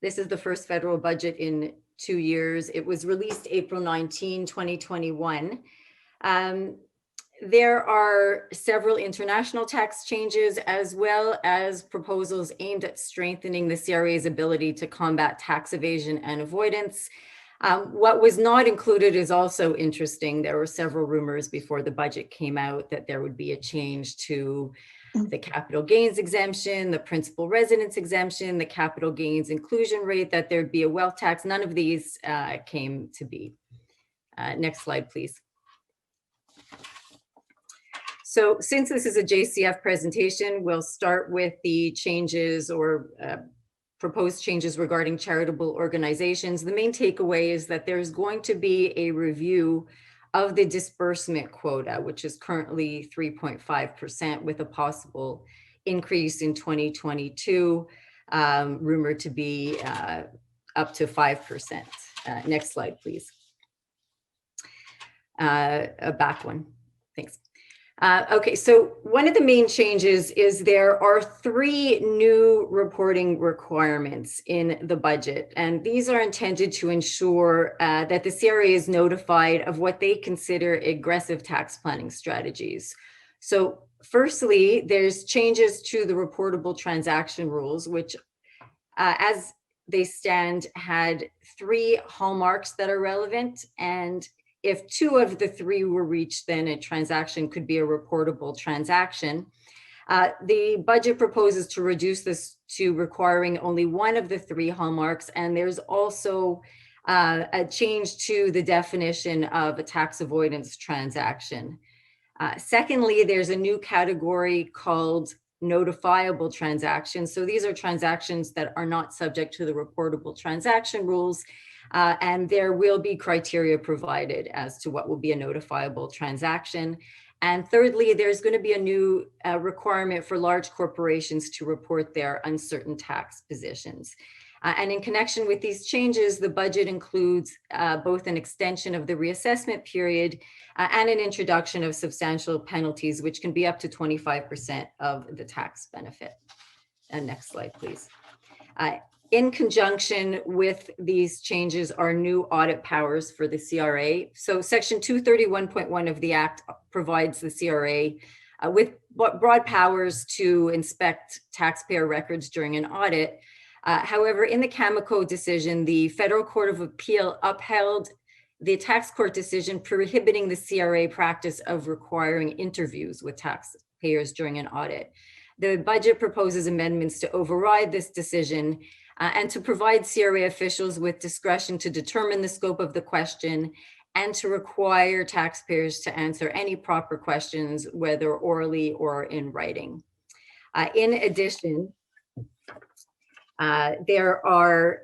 This is the first federal budget in 2 years. It was released April 19, 2021. There are several international tax changes, as well as proposals aimed at strengthening the CRA's ability to combat tax evasion and avoidance. What was not included is also interesting. There were several rumors before the budget came out that there would be a change to the capital gains exemption, the principal residence exemption, the capital gains inclusion rate, that there'd be a wealth tax. None of these came to be. Next slide, please. So since this is a JCF presentation, we'll start with the changes or proposed changes regarding charitable organizations. The main takeaway is that there's going to be a review of the disbursement quota, which is currently 3.5%, with a possible increase in 2022, rumored to be up to 5%. Next slide, please. A back one, thanks. Okay, so one of the main changes is there are 3 new reporting requirements in the budget, and these are intended to ensure that the CRA is notified of what they consider aggressive tax planning strategies. So firstly, there's changes to the reportable transaction rules, which as they stand had 3 hallmarks that are relevant, and if 2 of the 3 were reached, then a transaction could be a reportable transaction. The budget proposes to reduce this to requiring only 1 of the 3 hallmarks, and there's also a change to the definition of a tax avoidance transaction. Secondly, there's a new category called notifiable transactions. So these are transactions that are not subject to the reportable transaction rules. And there will be criteria provided as to what will be a notifiable transaction. And thirdly, there's going to be a new requirement for large corporations to report their uncertain tax positions. And in connection with these changes, the budget includes both an extension of the reassessment period and an introduction of substantial penalties, which can be up to 25% of the tax benefit. And next slide, please. In conjunction with these changes are new audit powers for the CRA. So section 231.1 of the Act provides the CRA with broad powers to inspect taxpayer records during an audit. However, in the Cameco decision, the Federal Court of Appeal upheld the tax court decision prohibiting the CRA practice of requiring interviews with taxpayers during an audit. The budget proposes amendments to override this decision and to provide CRA officials with discretion to determine the scope of the question and to require taxpayers to answer any proper questions, whether orally or in writing. In addition, there are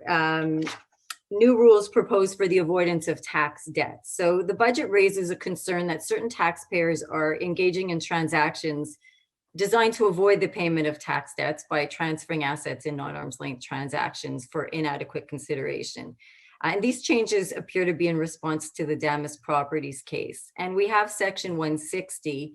new rules proposed for the avoidance of tax debt. So the budget raises a concern that certain taxpayers are engaging in transactions designed to avoid the payment of tax debts by transferring assets in non-arm's length transactions for inadequate consideration. And these changes appear to be in response to the Damas Properties case. And we have Section 160,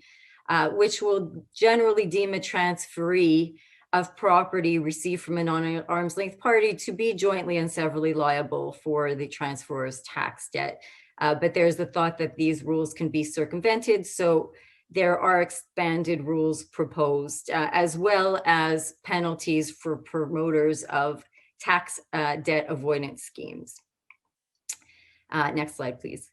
which will generally deem a transferee of property received from a non-arm's length party to be jointly and severally liable for the transferor's tax debt. But there's the thought that these rules can be circumvented. So there are expanded rules proposed, as well as penalties for promoters of tax debt avoidance schemes. Next slide, please.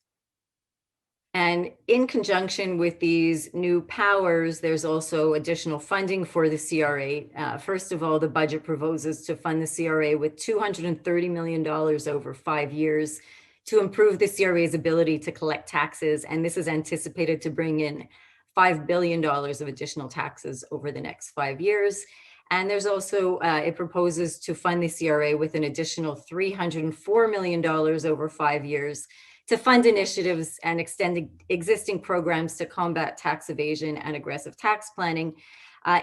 And in conjunction with these new powers, there's also additional funding for the CRA. First of all, the budget proposes to fund the CRA with $230 million over 5 years to improve the CRA's ability to collect taxes. And this is anticipated to bring in $5 billion of additional taxes over the next 5 years. And there's also, it proposes to fund the CRA with an additional $304 million over 5 years to fund initiatives and extend existing programs to combat tax evasion and aggressive tax planning,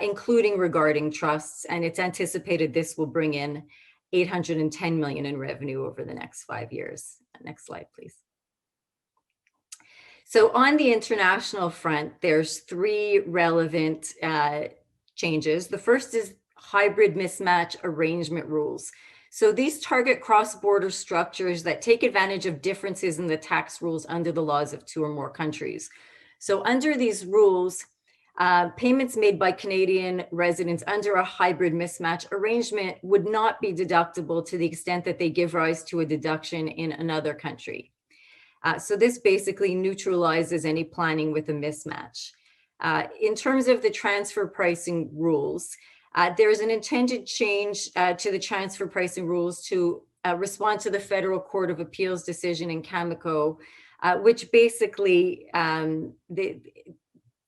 including regarding trusts. And it's anticipated this will bring in $810 million in revenue over the next 5 years. Next slide, please. So on the international front, there's 3 relevant changes. The first is hybrid mismatch arrangement rules. So these target cross-border structures that take advantage of differences in the tax rules under the laws of 2 or more countries. So under these rules, payments made by Canadian residents under a hybrid mismatch arrangement would not be deductible to the extent that they give rise to a deduction in another country. So this basically neutralizes any planning with a mismatch. In terms of the transfer pricing rules, there's an intended change to the transfer pricing rules to respond to the Federal Court of Appeals decision in Cameco, which basically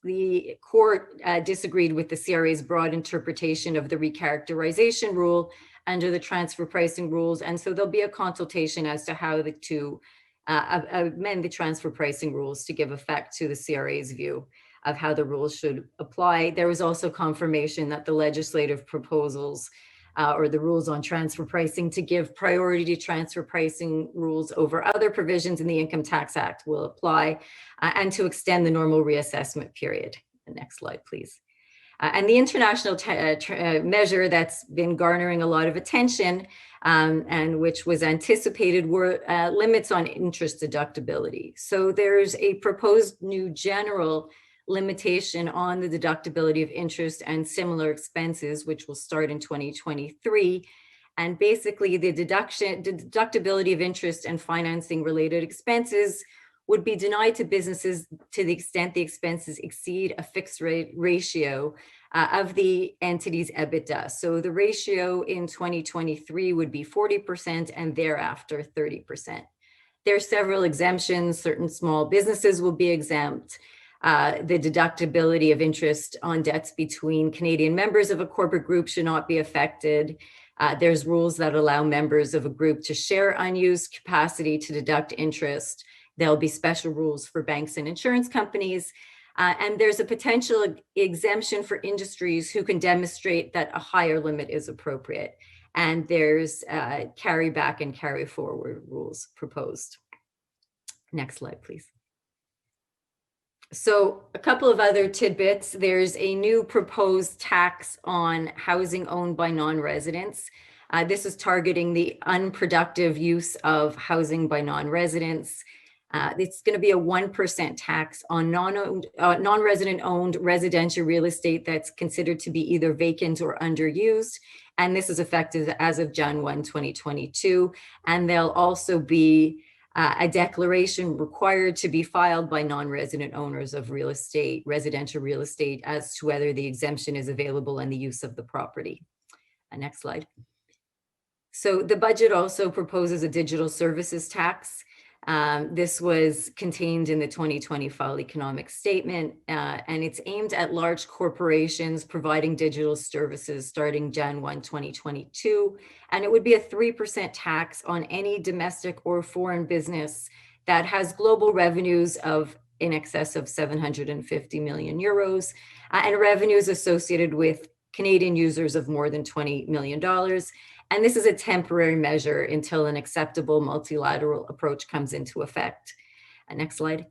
the court disagreed with the CRA's broad interpretation of the recharacterization rule under the transfer pricing rules. And so there'll be a consultation as to how to amend the transfer pricing rules to give effect to the CRA's view of how the rules should apply. There was also confirmation that the legislative proposals or the rules on transfer pricing to give priority to transfer pricing rules over other provisions in the Income Tax Act will apply, and to extend the normal reassessment period. The next slide, please. And the international measure that's been garnering a lot of attention and which was anticipated were limits on interest deductibility. So there's a proposed new general limitation on the deductibility of interest and similar expenses, which will start in 2023. And basically the deductibility of interest and financing related expenses would be denied to businesses to the extent the expenses exceed a fixed rate ratio of the entity's EBITDA. So the ratio in 2023 would be 40% and thereafter 30%. There are several exemptions. Certain small businesses will be exempt. The deductibility of interest on debts between Canadian members of a corporate group should not be affected. There's rules that allow members of a group to share unused capacity to deduct interest. There'll be special rules for banks and insurance companies. And there's a potential exemption for industries who can demonstrate that a higher limit is appropriate. And there's carry back and carry forward rules proposed. Next slide, please. So a couple of other tidbits. There's a new proposed tax on housing owned by non-residents. This is targeting the unproductive use of housing by non-residents. It's going to be a 1% tax on non-resident owned residential real estate that's considered to be either vacant or underused. And this is effective as of January 1, 2022. And there'll also be a declaration required to be filed by non-resident owners of real estate, residential real estate, as to whether the exemption is available and the use of the property. Next slide. So the budget also proposes a digital services tax. This was contained in the 2020 Fall Economic Statement, and it's aimed at large corporations providing digital services starting Jan 1, 2022. And it would be a 3% tax on any domestic or foreign business that has global revenues of in excess of 750 million euros and revenues associated with Canadian users of more than $20 million. And this is a temporary measure until an acceptable multilateral approach comes into effect. Next slide.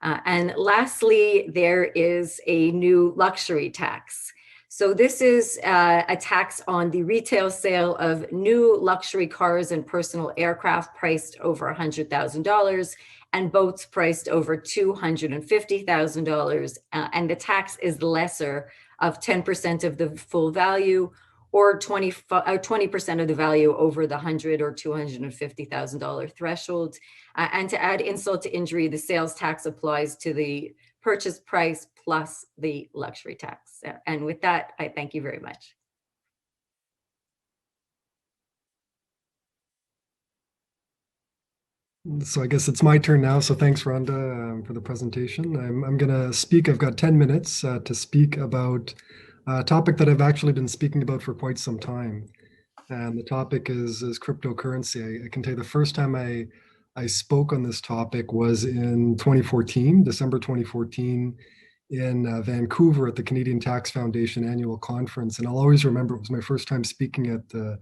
And lastly, there is a new luxury tax. So this is a tax on the retail sale of new luxury cars and personal aircraft priced over $100,000 and boats priced over $250,000. And the tax is lesser of 10% of the full value or 20% of the value over the $100,000 or $250,000 threshold. And to add insult to injury, the sales tax applies to the purchase price plus the luxury tax. And with that, I thank you very much. So I guess it's my turn now. So thanks, Rhonda, for the presentation. I'm going to speak. I've got 10 minutes to speak about a topic that I've actually been speaking about for quite some time. And the topic is cryptocurrency. I can tell you the first time I spoke on this topic was in 2014, December 2014, in Vancouver at the Canadian Tax Foundation annual conference. And I'll always remember it was my first time speaking at a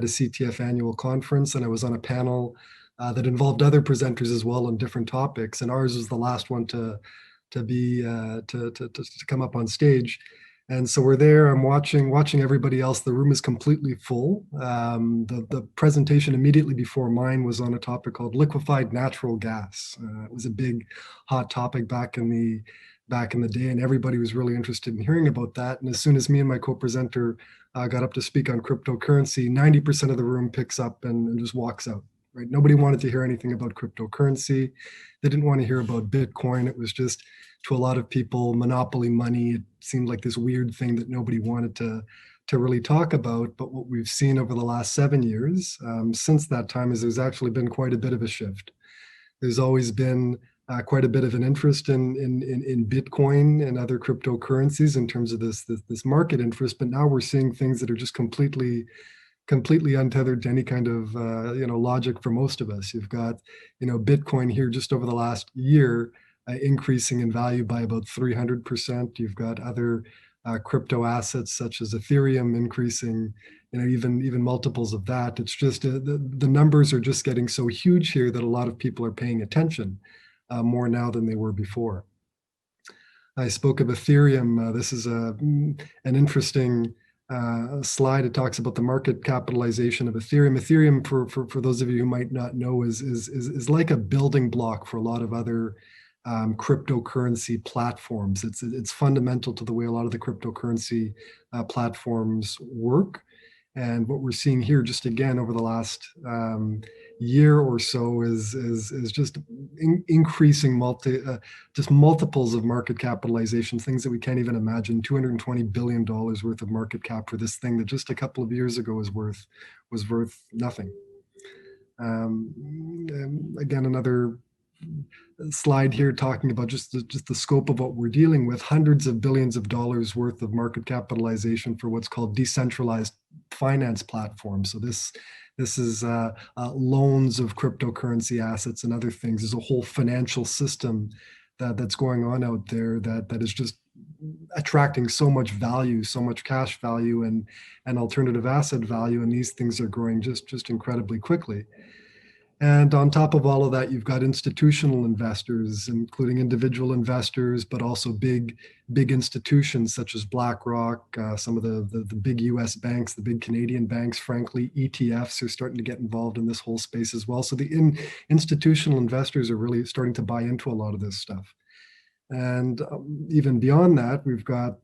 CTF annual conference, and I was on a panel that involved other presenters as well on different topics, and ours was the last one to come up on stage. And so we're there. I'm watching everybody else. The room is completely full. The presentation immediately before mine was on a topic called liquefied natural gas. It was a big, hot topic back in the day, and everybody was really interested in hearing about that. And as soon as me and my co-presenter got up to speak on cryptocurrency, 90% of the room picks up and just walks out. Right? Nobody wanted to hear anything about cryptocurrency. They didn't want to hear about Bitcoin. It was just, to a lot of people, monopoly money. It seemed like this weird thing that nobody wanted to really talk about. But what we've seen over the last 7 years since that time is there's actually been quite a bit of a shift. There's always been quite a bit of an interest in Bitcoin and other cryptocurrencies in terms of this market interest. But now we're seeing things that are just completely untethered to any kind of logic for most of us. You've got Bitcoin here just over the last year increasing in value by about 300%. You've got other crypto assets such as Ethereum increasing even multiples of that. It's just the numbers are just getting so huge here that a lot of people are paying attention more now than they were before. I spoke of Ethereum. This is an interesting slide. It talks about the market capitalization of Ethereum. Ethereum, for those of you who might not know, is like a building block for a lot of other cryptocurrency platforms. It's fundamental to the way a lot of the cryptocurrency platforms work. And what we're seeing here, just again over the last year or so, is just increasing multiples of market capitalization, things that we can't even imagine. $220 billion worth of market cap for this thing that just a couple of years ago was worth nothing. Again, another slide here talking about just the scope of what we're dealing with. Hundreds of billions of dollars worth of market capitalization for what's called decentralized finance platforms. So this is loans of cryptocurrency assets and other things. There's a whole financial system that's going on out there that is just attracting so much value, so much cash value and alternative asset value, and these things are growing just incredibly quickly. And on top of all of that, you've got institutional investors, including individual investors, but also big institutions such as BlackRock, some of the big US banks, the big Canadian banks, frankly, ETFs are starting to get involved in this whole space as well. So the institutional investors are really starting to buy into a lot of this stuff. And even beyond that, we've got,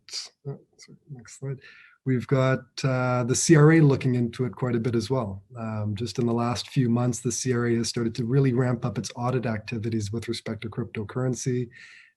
next slide. We've got the CRA looking into it quite a bit as well. Just in the last few months, the CRA has started to really ramp up its audit activities with respect to cryptocurrency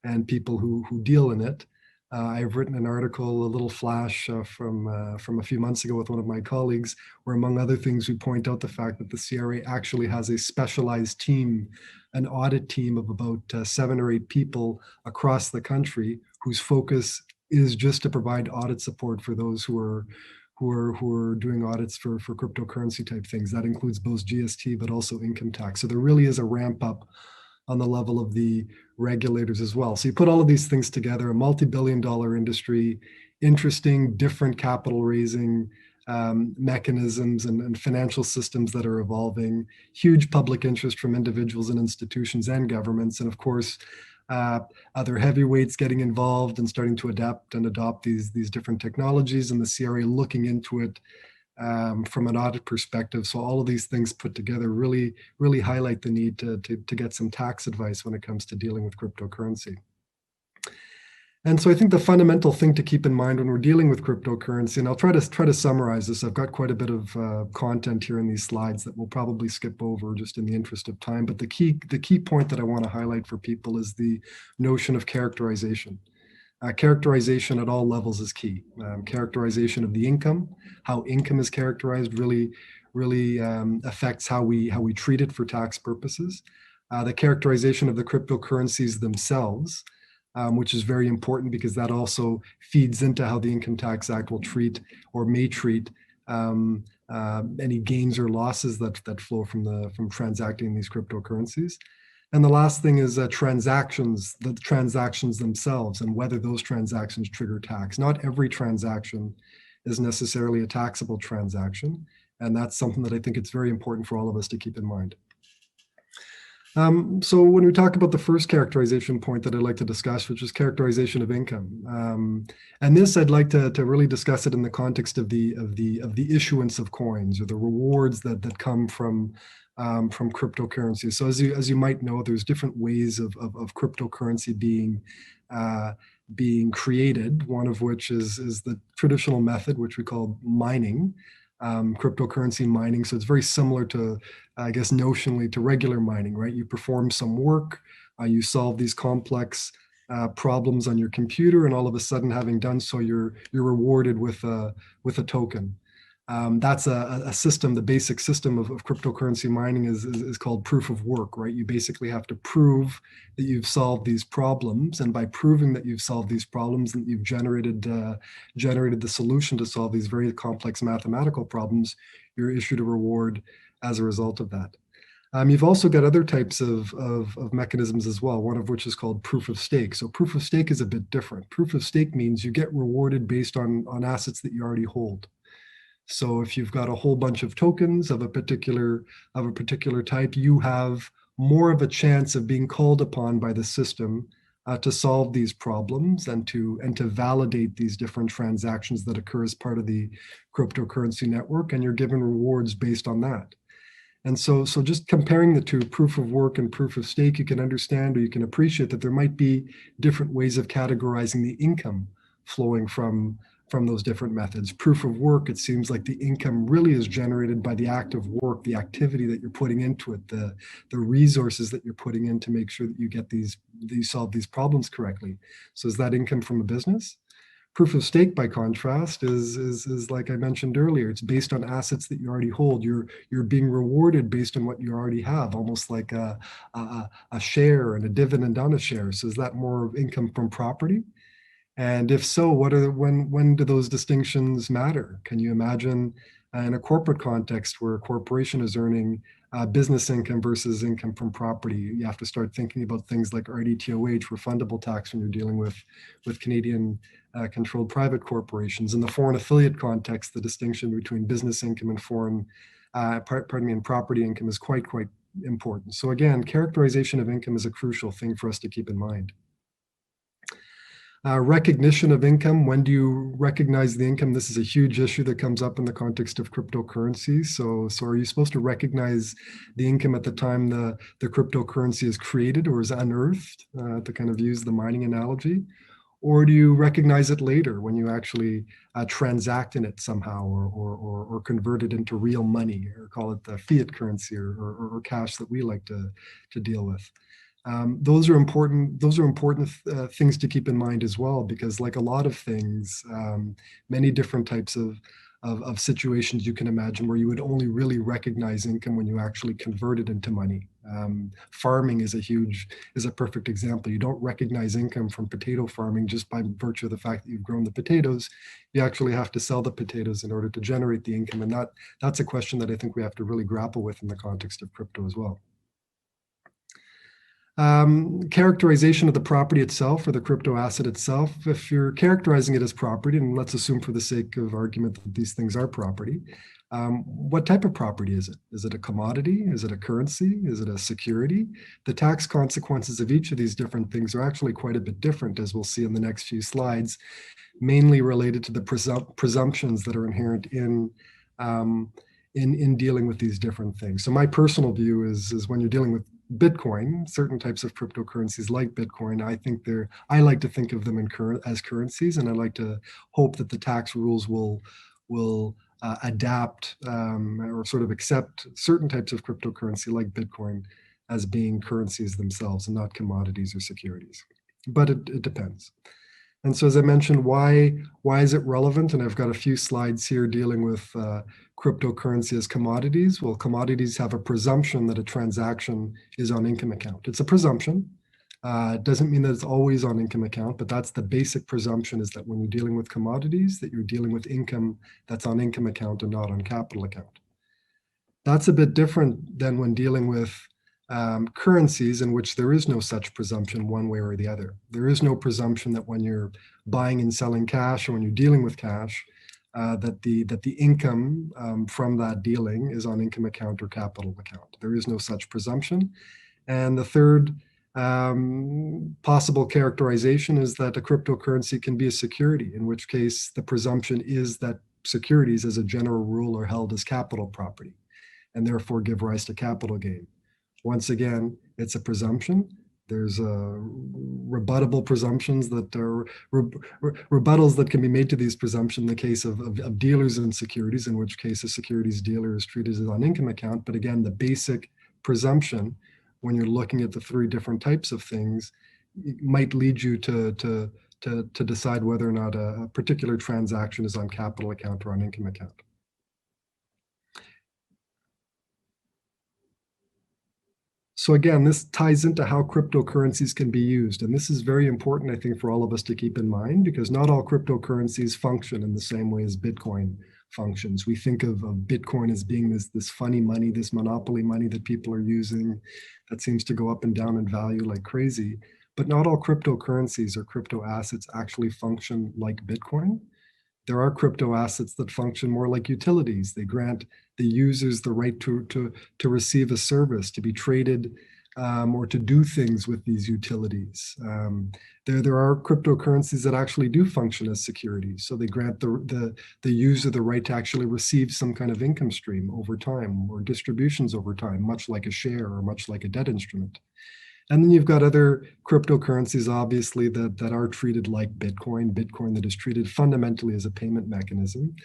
and people who deal in it. I've written an article, a little flash from a few months ago with one of my colleagues, where among other things, we point out the fact that the CRA actually has a specialized team, an audit team of about 7 or 8 people across the country, whose focus is just to provide audit support for those who are doing audits for cryptocurrency type things. That includes both GST, but also income tax. So there really is a ramp up on the level of the regulators as well. So you put all of these things together, a multi-billion-dollar industry, interesting, different capital raising mechanisms and financial systems that are evolving, huge public interest from individuals and institutions and governments, and of course, other heavyweights getting involved and starting to adapt and adopt these different technologies, and the CRA looking into it from an audit perspective. So all of these things put together really highlight the need to get some tax advice when it comes to dealing with cryptocurrency. And so I think the fundamental thing to keep in mind when we're dealing with cryptocurrency, and I'll try to summarize this. I've got quite a bit of content here in these slides that we'll probably skip over just in the interest of time. But the key point that I want to highlight for people is the notion of characterization. Characterization at all levels is key. Characterization of the income, how income is characterized really affects how we treat it for tax purposes. The characterization of the cryptocurrencies themselves, which is very important because that also feeds into how the Income Tax Act will treat or may treat any gains or losses that flow from transacting these cryptocurrencies. And the last thing is transactions, the transactions themselves and whether those transactions trigger tax. Not every transaction is necessarily a taxable transaction. And that's something that I think it's very important for all of us to keep in mind. So when we talk about the first characterization point that I'd like to discuss, which is characterization of income, and this I'd like to really discuss it in the context of the issuance of coins or the rewards that come from cryptocurrency. So as you might know, there's different ways of cryptocurrency being created. One of which is the traditional method, which we call mining. Cryptocurrency mining. So it's very similar to, I guess, notionally to regular mining, right? You perform some work, you solve these complex problems on your computer, and all of a sudden, having done so, you're rewarded with a token. That's a system. The basic system of cryptocurrency mining is called proof of work, right? You basically have to prove that you've solved these problems, and by proving that you've solved these problems and you've generated the solution to solve these very complex mathematical problems, you're issued a reward as a result of that. You've also got other types of mechanisms as well, one of which is called proof of stake. So proof of stake is a bit different. Proof of stake means you get rewarded based on assets that you already hold. So if you've got a whole bunch of tokens of a particular type, you have more of a chance of being called upon by the system to solve these problems and to validate these different transactions that occur as part of the cryptocurrency network, and you're given rewards based on that. And so just comparing the two, proof of work and proof of stake, you can understand or you can appreciate that there might be different ways of categorizing the income flowing from those different methods. Proof of work, it seems like the income really is generated by the act of work, the activity that you're putting into it, the resources that you're putting in to make sure that you solve these problems correctly. So is that income from a business? Proof of stake, by contrast, is like I mentioned earlier, it's based on assets that you already hold. You're being rewarded based on what you already have, almost like a share and a dividend on a share. So is that more of income from property? And if so, when do those distinctions matter? Can you imagine in a corporate context where a corporation is earning business income versus income from property? You have to start thinking about things like RDTOH, refundable tax, when you're dealing with Canadian controlled private corporations. In the foreign affiliate context, the distinction between business income and and property income is quite important. So again, characterization of income is a crucial thing for us to keep in mind. Recognition of income. When do you recognize the income? This is a huge issue that comes up in the context of cryptocurrency. So are you supposed to recognize the income at the time the cryptocurrency is created or is unearthed, to kind of use the mining analogy? Or do you recognize it later when you actually transact in it somehow or convert it into real money, or call it the fiat currency or cash that we like to deal with? Those are important. Those are important things to keep in mind as well, because like a lot of things, many different types of situations you can imagine where you would only really recognize income when you actually convert it into money. Farming is a perfect example. You don't recognize income from potato farming just by virtue of the fact that you've grown the potatoes. You actually have to sell the potatoes in order to generate the income, and that's a question that I think we have to really grapple with in the context of crypto as well. Characterization of the property itself or the crypto asset itself. If you're characterizing it as property, and let's assume for the sake of argument that these things are property, what type of property is it? Is it a commodity? Is it a currency? Is it a security? The tax consequences of each of these different things are actually quite a bit different, as we'll see in the next few slides, mainly related to the presumptions that are inherent in dealing with these different things. So my personal view is when you're dealing with Bitcoin, certain types of cryptocurrencies like Bitcoin, I like to think of them as currencies, and I like to hope that the tax rules will adapt or sort of accept certain types of cryptocurrency like Bitcoin as being currencies themselves and not commodities or securities. But it depends. And so, as I mentioned, why is it relevant? And I've got a few slides here dealing with cryptocurrency as commodities. Well, commodities have a presumption that a transaction is on income account. It's a presumption. It doesn't mean that it's always on income account, but that's the basic presumption, is that when you're dealing with commodities, that you're dealing with income that's on income account and not on capital account. That's a bit different than when dealing with currencies, in which there is no such presumption one way or the other. There is no presumption that when you're buying and selling cash, or when you're dealing with cash, that the income from that dealing is on income account or capital account. There is no such presumption. And the third possible characterization is that a cryptocurrency can be a security, in which case the presumption is that securities as a general rule are held as capital property and therefore give rise to capital gain. Once again, it's a presumption. There's rebuttable presumptions that are rebuttals that can be made to these presumptions in the case of dealers in securities, in which case a securities dealer is treated as on income account. But again, the basic presumption, when you're looking at the three different types of things, might lead you to decide whether or not a particular transaction is on capital account or on income account. So again, this ties into how cryptocurrencies can be used. And this is very important, I think, for all of us to keep in mind, because not all cryptocurrencies function in the same way as Bitcoin functions. We think of Bitcoin as being this funny money, this monopoly money that people are using that seems to go up and down in value like crazy. But not all cryptocurrencies or crypto assets actually function like Bitcoin. There are crypto assets that function more like utilities. They grant the users the right to receive a service, to be traded, or to do things with these utilities. There are cryptocurrencies that actually do function as securities. So they grant the user the right to actually receive some kind of income stream over time, or distributions over time, much like a share or much like a debt instrument. And then you've got other cryptocurrencies, obviously, that are treated like Bitcoin that is treated fundamentally as a payment mechanism.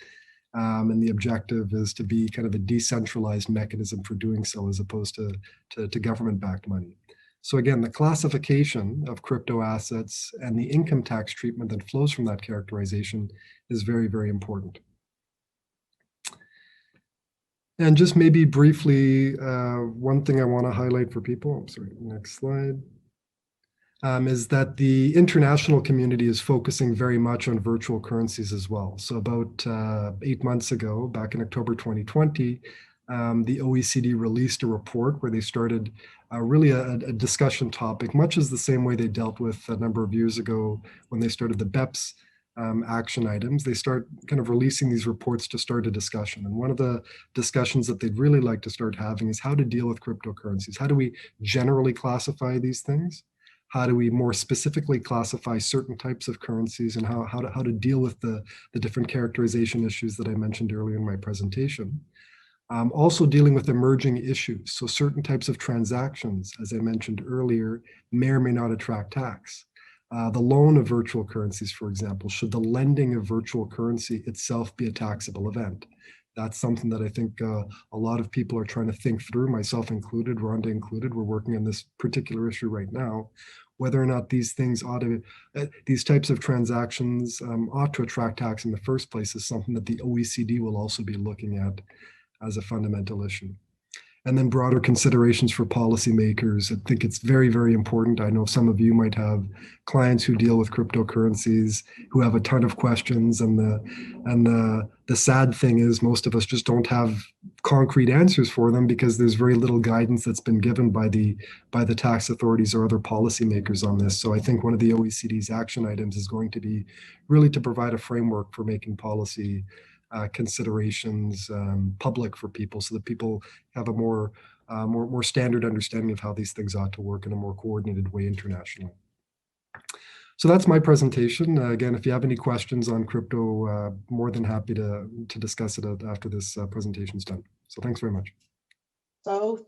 And the objective is to be kind of a decentralized mechanism for doing so, as opposed to government-backed money. So again, the classification of crypto assets and the income tax treatment that flows from that characterization is very, very important. And just maybe briefly, one thing I want to highlight for people, I'm sorry, next slide, is that the international community is focusing very much on virtual currencies as well. So about 8 months ago, back in October 2020, the OECD released a report where they started really a discussion topic, much as the same way they dealt with a number of years ago when they started the BEPS action items. They start kind of releasing these reports to start a discussion. And one of the discussions that they'd really like to start having is how to deal with cryptocurrencies. How do we generally classify these things? How do we more specifically classify certain types of currencies, and how to deal with the different characterization issues that I mentioned earlier in my presentation? Also dealing with emerging issues. So certain types of transactions, as I mentioned earlier, may or may not attract tax. The loan of virtual currencies, for example, should the lending of virtual currency itself be a taxable event? That's something that I think a lot of people are trying to think through, myself included, Rhonda included. We're working on this particular issue right now, whether or not these things ought to, these types of transactions ought to attract tax in the first place is something that the OECD will also be looking at as a fundamental issue. And then broader considerations for policymakers. I think it's very, very important. I know some of you might have clients who deal with cryptocurrencies who have a ton of questions, and the sad thing is most of us just don't have concrete answers for them because there's very little guidance that's been given by the tax authorities or other policymakers on this. So I think one of the OECD's action items is going to be really to provide a framework for making policy considerations public for people, so that people have a more standard understanding of how these things ought to work in a more coordinated way internationally. So that's my presentation. Again, if you have any questions on crypto, more than happy to discuss it after this presentation is done. So thanks very much. So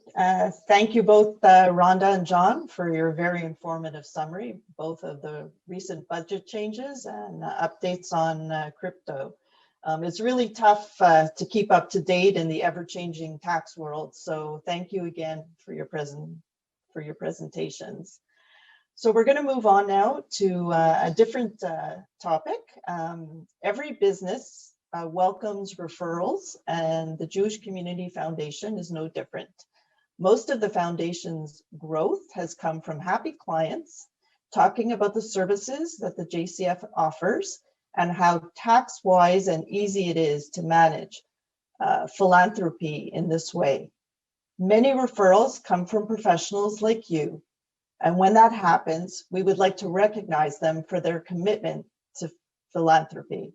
thank you both, Rhonda and John, for your very informative summary, both of the recent budget changes and updates on crypto. It's really tough to keep up to date in the ever-changing tax world. So thank you again for your presentations. So we're going to move on now to a different topic. Every business welcomes referrals, and the Jewish Community Foundation is no different. Most of the foundation's growth has come from happy clients talking about the services that the JCF offers and how tax-wise and easy it is to manage philanthropy in this way. Many referrals come from professionals like you, and when that happens, we would like to recognize them for their commitment to philanthropy.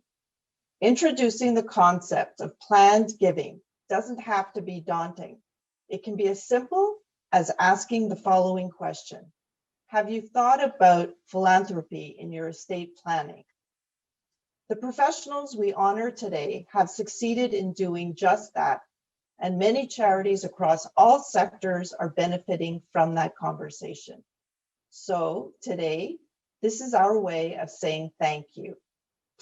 Introducing the concept of planned giving doesn't have to be daunting. It can be as simple as asking the following question: have you thought about philanthropy in your estate planning? The professionals we honor today have succeeded in doing just that, and many charities across all sectors are benefiting from that conversation. So today, this is our way of saying thank you.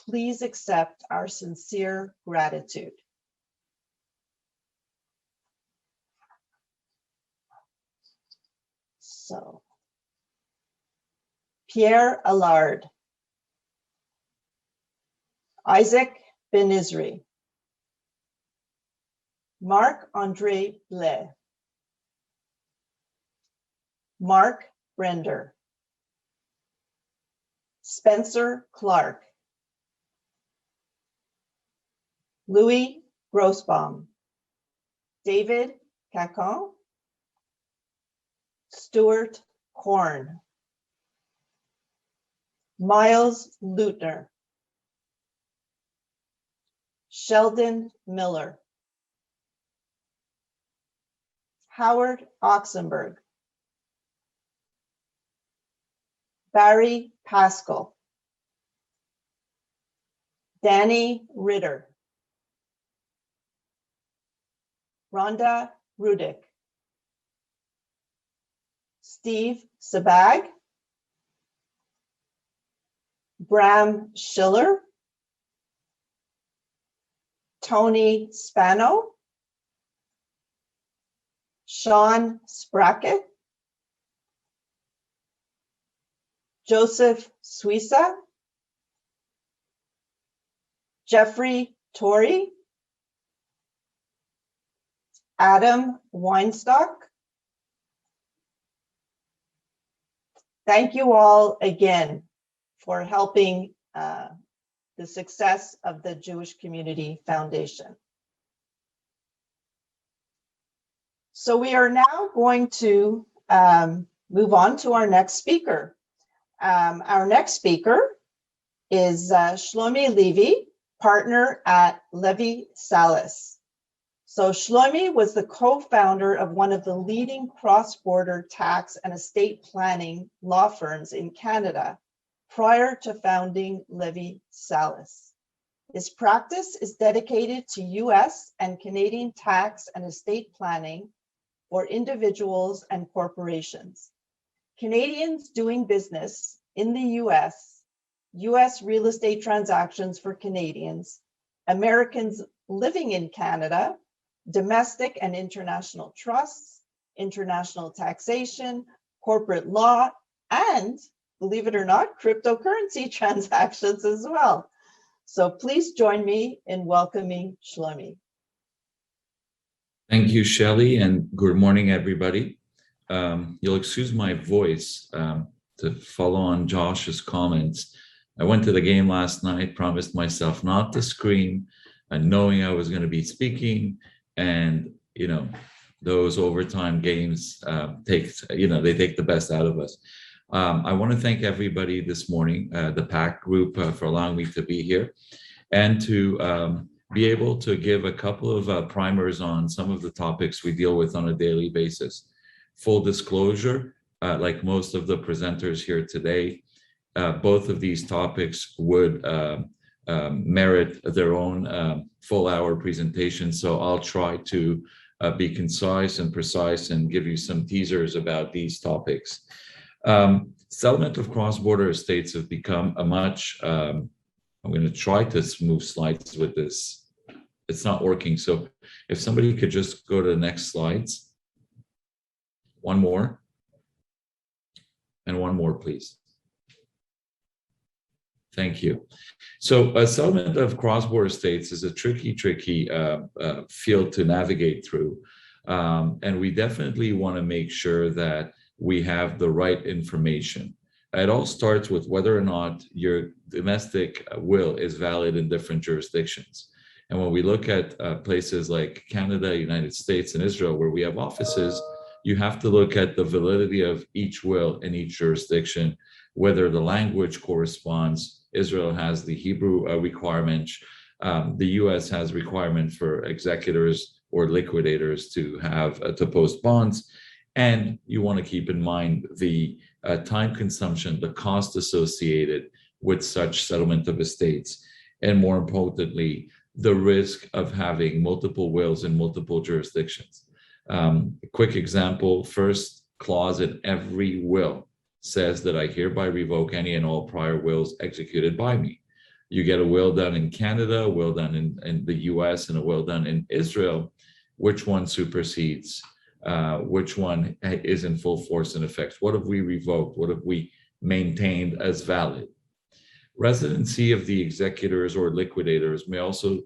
Please accept our sincere gratitude. So, Pierre Allard, Isaac Ben-Isri, Marc-André Blais, Mark Brender, Spencer Clark, Louis Grossbaum, David Cacon, Stuart Korn, Miles Lutner, Sheldon Miller, Howard Oxenberg, Barry Pascal, Danny Ritter, Rhonda Rudick, Steve Sabag, Bram Schiller, Tony Spano, Sean Sprocket, Joseph Suissa, Jeffrey Torrey, Adam Weinstock. Thank you all again for helping the success of the Jewish Community Foundation. So we are now going to move on to our next speaker. Our next speaker is Shlomi Levy, partner at Levy Salas. So Shlomi was the co-founder of one of the leading cross-border tax and estate planning law firms in Canada prior to founding Levy Salas. His practice is dedicated to US and Canadian tax and estate planning for individuals and corporations. Canadians doing business in the US real estate transactions for Canadians, Americans living in Canada, domestic and international trusts, international taxation, corporate law, and, believe it or not, cryptocurrency transactions as well. So please join me in welcoming Shlomi. Thank you, Shelley, and good morning, everybody. You'll excuse my voice to follow on Josh's comments. I went to the game last night, promised myself not to scream, and knowing I was going to be speaking, and those overtime games they take the best out of us. I want to thank everybody this morning, the PAC group, for allowing me to be here and to be able to give a couple of primers on some of the topics we deal with on a daily basis. Full disclosure, like most of the presenters here today, both of these topics would merit their own full-hour presentation. So I'll try to be concise and precise and give you some teasers about these topics. Settlement of cross-border estates have become a much, I'm going to try to move slides with this. It's not working. So if somebody could just go to the next slides. One more. And one more, please. Thank you. So a settlement of cross-border estates is a tricky field to navigate through. And we definitely want to make sure that we have the right information. It all starts with whether or not your domestic will is valid in different jurisdictions. And when we look at places like Canada, United States, and Israel, where we have offices, you have to look at the validity of each will in each jurisdiction, whether the language corresponds. Israel has the Hebrew requirement. The US has requirement for executors or liquidators to have to post bonds. And you want to keep in mind the time consumption, the cost associated with such settlement of estates, and more importantly, the risk of having multiple wills in multiple jurisdictions. A quick example, first clause in every will says that I hereby revoke any and all prior wills executed by me. You get a will done in Canada, a will done in the US, and a will done in Israel. Which one supersedes? Which one is in full force and effect? What have we revoked? What have we maintained as valid? Residency of the executors or liquidators may also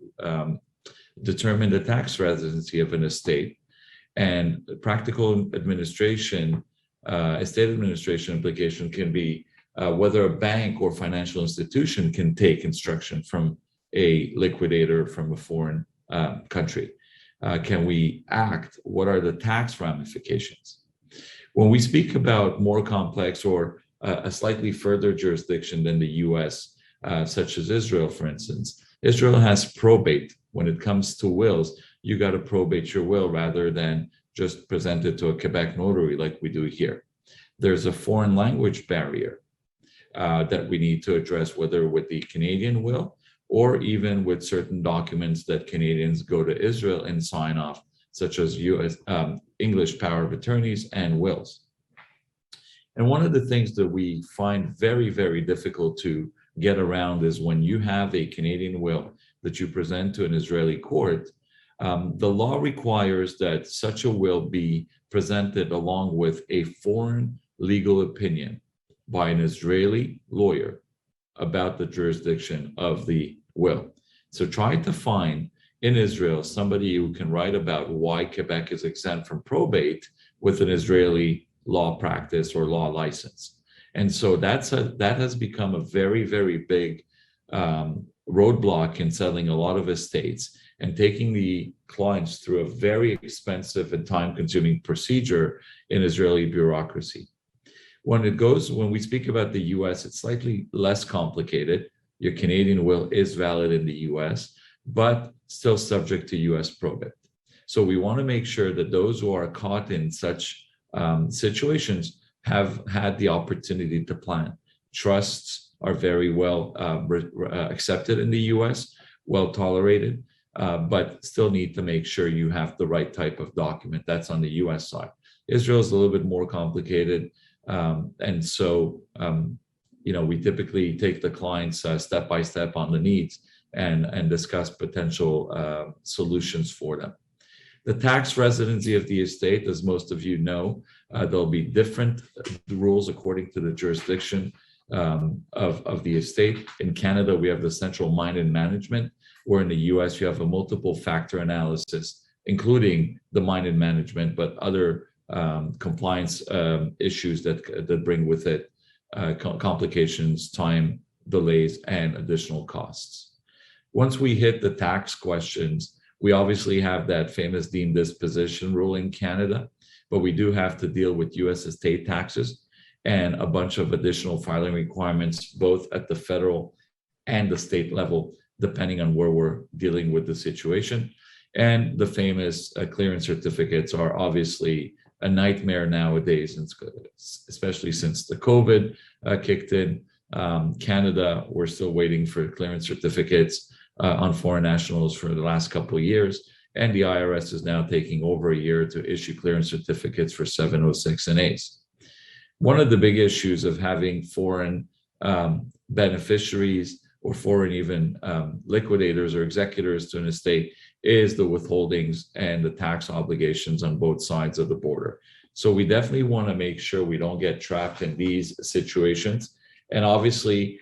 determine the tax residency of an estate. And practical administration, estate administration implication can be whether a bank or financial institution can take instruction from a liquidator from a foreign country. Can we act? What are the tax ramifications? When we speak about more complex or a slightly further jurisdiction than the US, such as Israel, for instance, Israel has probate. When it comes to wills, you got to probate your will rather than just present it to a Quebec notary like we do here. There's a foreign language barrier that we need to address, whether with the Canadian will or even with certain documents that Canadians go to Israel and sign off, such as US English power of attorneys and wills. And one of the things that we find very, very difficult to get around is when you have a Canadian will that you present to an Israeli court, the law requires that such a will be presented along with a foreign legal opinion by an Israeli lawyer about the jurisdiction of the will. So try to find in Israel somebody who can write about why Quebec is exempt from probate with an Israeli law practice or law license. And so that has become a very, very big roadblock in settling a lot of estates and taking the clients through a very expensive and time-consuming procedure in Israeli bureaucracy. When we speak about the US, it's slightly less complicated. Your Canadian will is valid in the US, but still subject to US probate. So we want to make sure that those who are caught in such situations have had the opportunity to plan. Trusts are very well accepted in the US, well tolerated, but still need to make sure you have the right type of document. That's on the US side. Israel is a little bit more complicated. And so, we typically take the clients step by step on the needs. and discuss potential solutions for them. The tax residency of the estate, as most of you know, there'll be different rules according to the jurisdiction of the estate. In Canada, we have the central mine and management, where in the US, you have a multiple factor analysis, including the mine and management, but other compliance issues that bring with it complications, time, delays, and additional costs. Once we hit the tax questions, we obviously have that famous deemed disposition rule in Canada, but we do have to deal with US estate taxes and a bunch of additional filing requirements, both at the federal and the state level, depending on where we're dealing with the situation. And the famous clearance certificates are obviously a nightmare nowadays, especially since the COVID kicked in. Canada, we're still waiting for clearance certificates on foreign nationals for the last couple of years. And the IRS is now taking over a year to issue clearance certificates for 706 and A's. One of the big issues of having foreign beneficiaries or foreign even liquidators or executors to an estate is the withholdings and the tax obligations on both sides of the border. So we definitely want to make sure we don't get trapped in these situations. And obviously,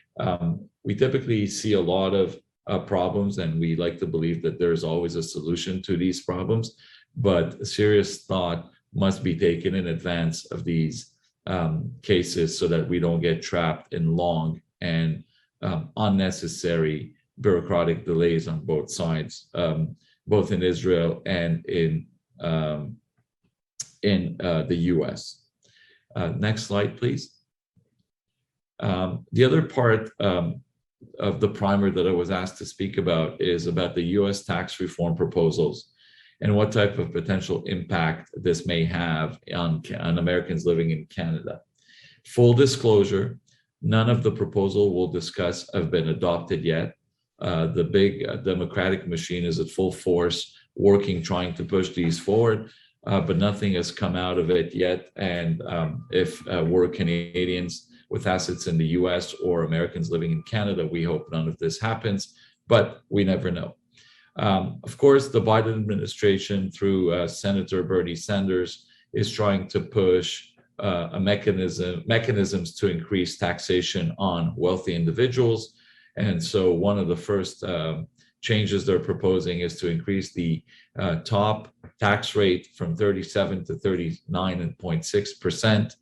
we typically see a lot of problems, and we like to believe that there's always a solution to these problems, but serious thought must be taken in advance of these cases so that we don't get trapped in long and unnecessary bureaucratic delays on both sides, both in Israel and in the US. Next slide, please. The other part of the primer that I was asked to speak about is about the US tax reform proposals and what type of potential impact this may have on Americans living in Canada. Full disclosure, none of the proposal we'll discuss have been adopted yet. The big Democratic machine is at full force, working, trying to push these forward, but nothing has come out of it yet. And if we're Canadians with assets in the US or Americans living in Canada, we hope none of this happens, but we never know. Of course, the Biden administration through Senator Bernie Sanders is trying to push mechanisms to increase taxation on wealthy individuals. And so one of the first changes they're proposing is to increase the top tax rate from 37 to 39.6%,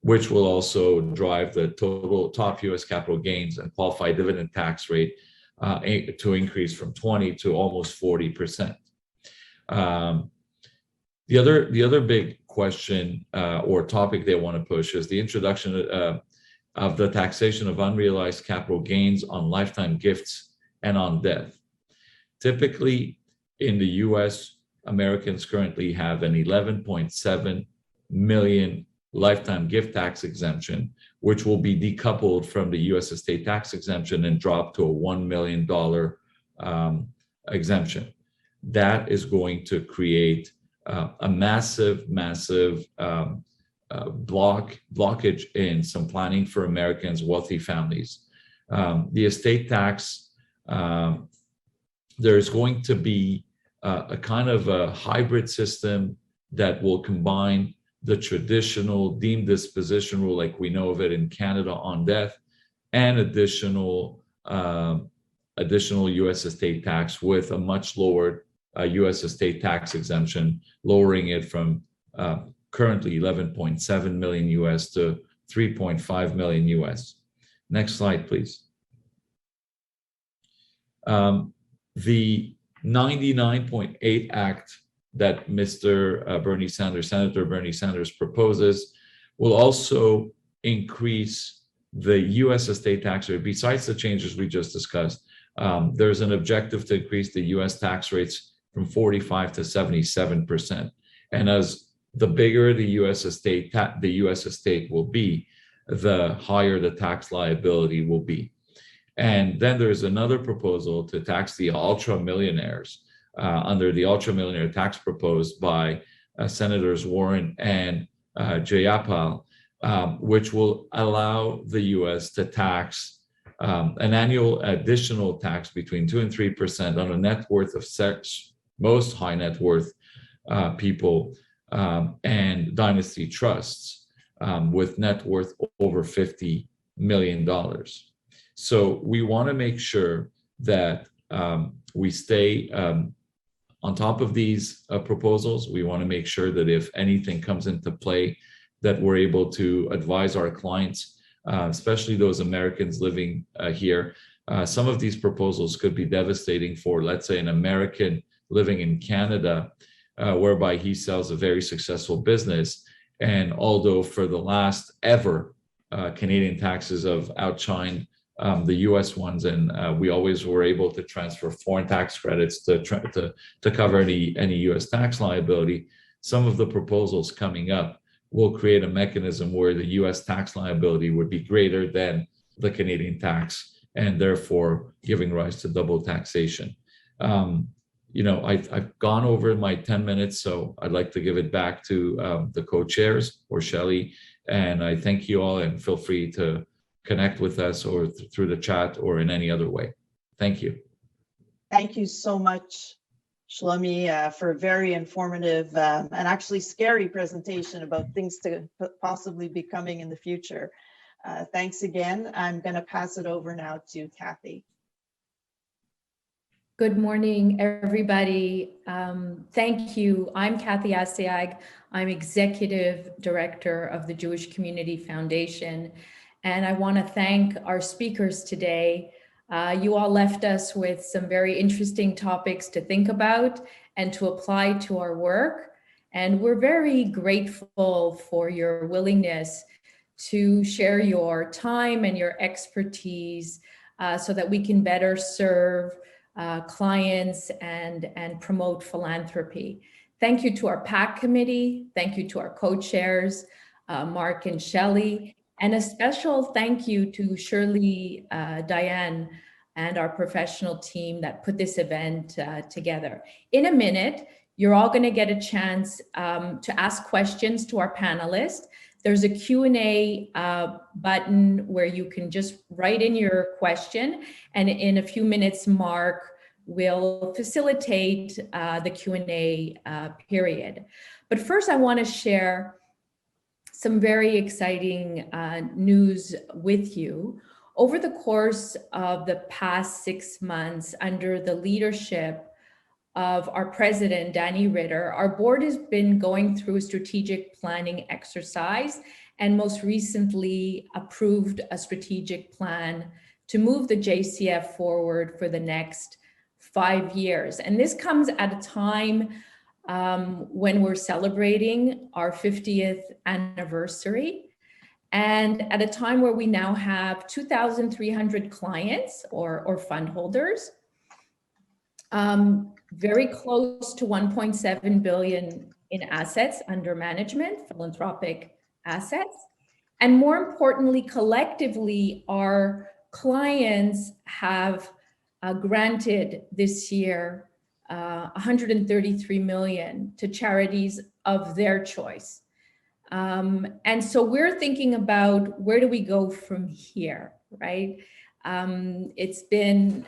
which will also drive the total top US capital gains and qualified dividend tax rate to increase from 20 to almost 40%. The other big question or topic they want to push is the introduction of the taxation of unrealized capital gains on lifetime gifts and on death. Typically, in the US, Americans currently have an 11.7 million lifetime gift tax exemption, which will be decoupled from the US estate tax exemption and drop to a $1 million exemption. That is going to create a massive blockage in some planning for Americans, wealthy families. The estate tax, there's going to be a kind of a hybrid system that will combine the traditional deemed disposition rule, like we know of it in Canada on death, and additional US estate tax with a much lower US estate tax exemption, lowering it from currently 11.7 million US to 3.5 million US. Next slide, please. The 99.8 Act that Senator Bernie Sanders proposes will also increase the US estate tax rate. Besides the changes we just discussed, there's an objective to increase the US tax rates from 45 to 77%. And as the bigger the US estate will be, the higher the tax liability will be. And then there's another proposal to tax the ultra millionaires under the ultra millionaire tax proposed by Senators Warren and Jayapal, which will allow the US to tax an annual additional tax between 2 and 3% on a net worth of most high net worth people and dynasty trusts with net worth over $50 million. So we want to make sure that we stay on top of these proposals. We want to make sure that if anything comes into play, that we're able to advise our clients, especially those Americans living here. Some of these proposals could be devastating for, let's say, an American living in Canada, whereby he sells a very successful business. And although for the last ever, Canadian taxes have outshined the US ones, and we always were able to transfer foreign tax credits to cover any US tax liability, some of the proposals coming up will create a mechanism where the US tax liability would be greater than the Canadian tax, and therefore giving rise to double taxation. I've gone over my 10 minutes, so I'd like to give it back to the co-chairs or Shelley, and I thank you all, and feel free to connect with us or through the chat or in any other way. Thank you. Thank you so much, Shlomi, for a very informative and actually scary presentation about things to possibly be coming in the future. Thanks again. I'm going to pass it over now to Kathy. Good morning, everybody. Thank you. I'm Kathy Asiag. I'm Executive Director of the Jewish Community Foundation. And I want to thank our speakers today. You all left us with some very interesting topics to think about and to apply to our work. And we're very grateful for your willingness to share your time and your expertise so that we can better serve clients and promote philanthropy. Thank you to our PAC committee. Thank you to our co-chairs, Mark and Shelley. And a special thank you to Shirley, Diane, and our professional team that put this event together. In a minute, you're all going to get a chance to ask questions to our panelists. There's a Q&A button where you can just write in your question, and in a few minutes, Mark will facilitate the Q&A period. But first, I want to share some very exciting news with you. Over the course of the past 6 months, under the leadership of our president, Danny Ritter, our board has been going through a strategic planning exercise and most recently approved a strategic plan to move the JCF forward for the next 5 years. And this comes at a time when we're celebrating our 50th anniversary, and at a time where we now have 2,300 clients or fund holders, very close to 1.7 billion in assets under management, philanthropic assets. And more importantly, collectively, our clients have granted this year 133 million to charities of their choice. And so we're thinking about where do we go from here, right? It's been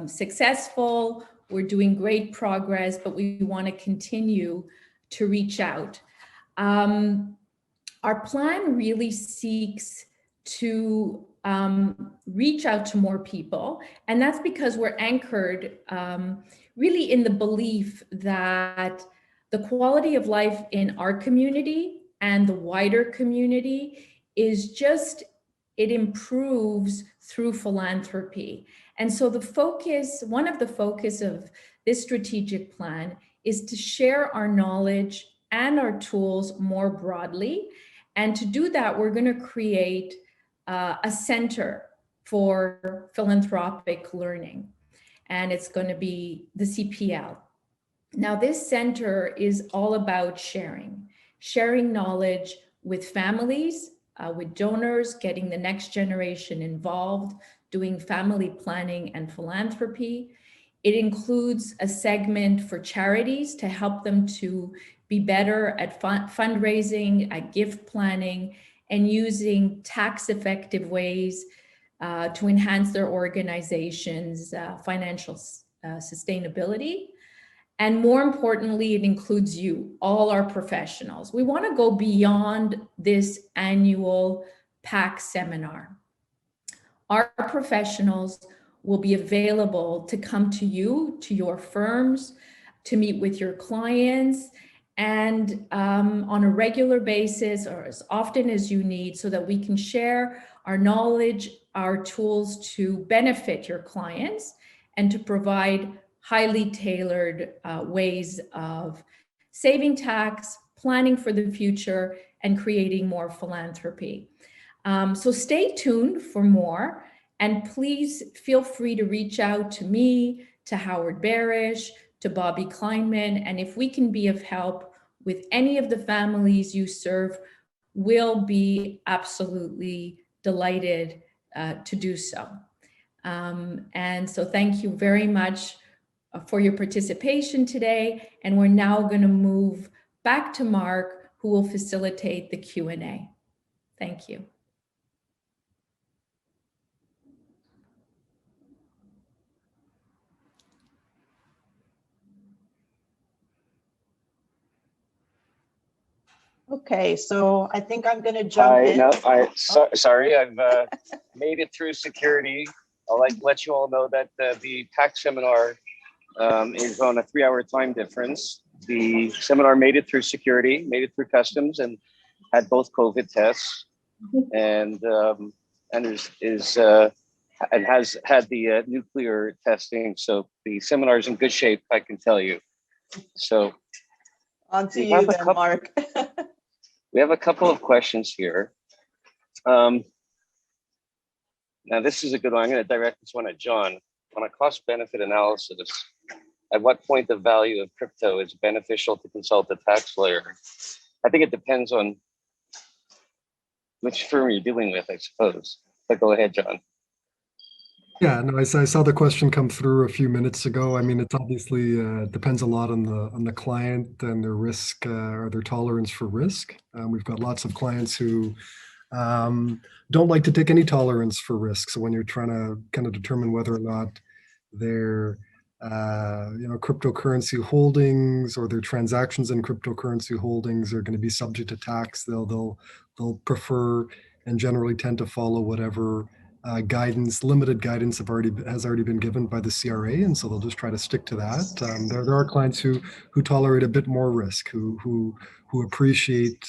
successful. We're doing great progress, but we want to continue to reach out. Our plan really seeks to reach out to more people, and that's because we're anchored really in the belief that the quality of life in our community and the wider community is just, it improves through philanthropy. And so the focus, one of the focus of this strategic plan is to share our knowledge and our tools more broadly. And to do that, we're going to create a center for philanthropic learning. And it's going to be the CPL. Now, this center is all about sharing knowledge with families, with donors, getting the next generation involved, doing family planning and philanthropy. It includes a segment for charities to help them to be better at fundraising, at gift planning, and using tax-effective ways to enhance their organization's financial sustainability. And more importantly, it includes you, all our professionals. We want to go beyond this annual PAC seminar. Our professionals will be available to come to you, to your firms, to meet with your clients, and on a regular basis or as often as you need, so that we can share our knowledge, our tools to benefit your clients and to provide highly tailored ways of saving tax, planning for the future, and creating more philanthropy. So stay tuned for more, and please feel free to reach out to me, to Howard Barish, to Bobby Kleinman, and if we can be of help with any of the families you serve, we'll be absolutely delighted to do so. And so thank you very much for your participation today. And we're now going to move back to Mark, who will facilitate the Q&A. Thank you. Okay, so I think I'm going to jump in. Sorry, I've made it through security. I'll let you all know that the PAC seminar is on a 3-hour time difference. The seminar made it through security, made it through customs, and had both COVID tests, and has had the nuclear testing. So the seminar is in good shape, I can tell you. So on to you then, Mark. We have a couple of questions here. Now, this is a good one. I'm going to direct this one at John. On a cost-benefit analysis, at what point the value of crypto is beneficial to consult a tax lawyer? I think it depends on which firm you're dealing with, I suppose. But go ahead, John. Yeah, no, I saw the question come through a few minutes ago. I mean, it's obviously depends a lot on the client and their risk or their tolerance for risk. We've got lots of clients who don't like to take any tolerance for risk. So when you're trying to kind of determine whether or not their cryptocurrency holdings or their transactions in cryptocurrency holdings are going to be subject to tax, they'll prefer and generally tend to follow whatever limited guidance has already been given by the CRA, and so they'll just try to stick to that. There are clients who tolerate a bit more risk, who appreciate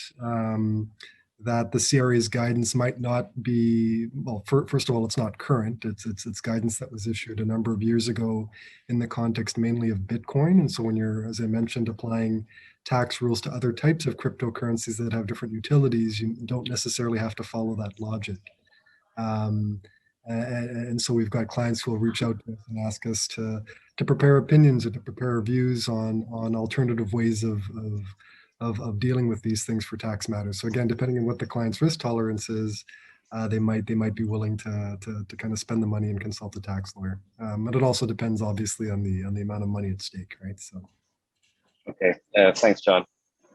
that the CRA's guidance might not be, well, first of all, it's not current. It's guidance that was issued a number of years ago in the context mainly of Bitcoin. And so when you're, as I mentioned, applying tax rules to other types of cryptocurrencies that have different utilities, you don't necessarily have to follow that logic. And so we've got clients who will reach out to us and ask us to prepare opinions or to prepare views on alternative ways of dealing with these things for tax matters. So again, depending on what the client's risk tolerance is, they might be willing to kind of spend the money and consult a tax lawyer. But it also depends, obviously, on the amount of money at stake, right? So. Okay, thanks, John.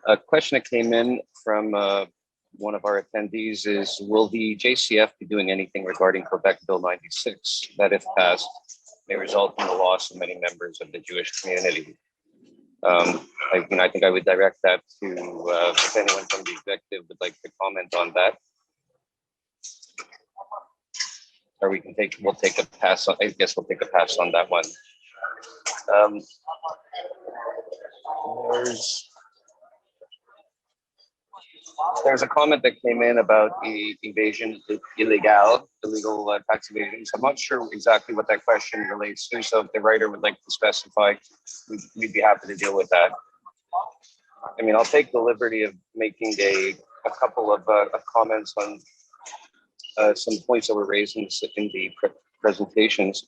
A question that came in from one of our attendees is, will the JCF be doing anything regarding Quebec Bill 96 that, if passed, may result in the loss of many members of the Jewish community? I think I would direct that to if anyone from the executive would like to comment on that. Or we'll take a pass on, I guess we'll take a pass on that one. There's a comment that came in about the illegal tax evasion. So I'm not sure exactly what that question relates to. So if the writer would like to specify, we'd be happy to deal with that. I mean, I'll take the liberty of making a couple of comments on some points that were raised in the presentations.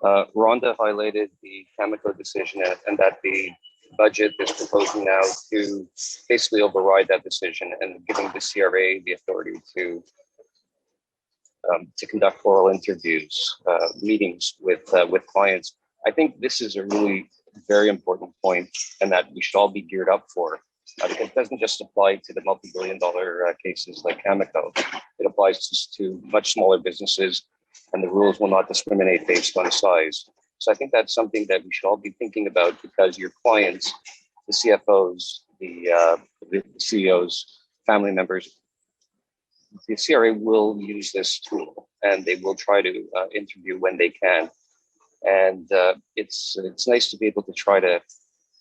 Rhonda highlighted the Cameco decision and that the budget is proposing now to basically override that decision and giving the CRA the authority to conduct oral interviews, meetings with clients. I think this is a really very important point, and that we should all be geared up for. Because it doesn't just apply to the multi-billion-dollar cases like Cameco. It applies to much smaller businesses and the rules will not discriminate based on size. So I think that's something that we should all be thinking about, because your clients, the CFOs, the CEOs, family members, the CRA will use this tool, and they will try to interview when they can. And it's nice to be able to try to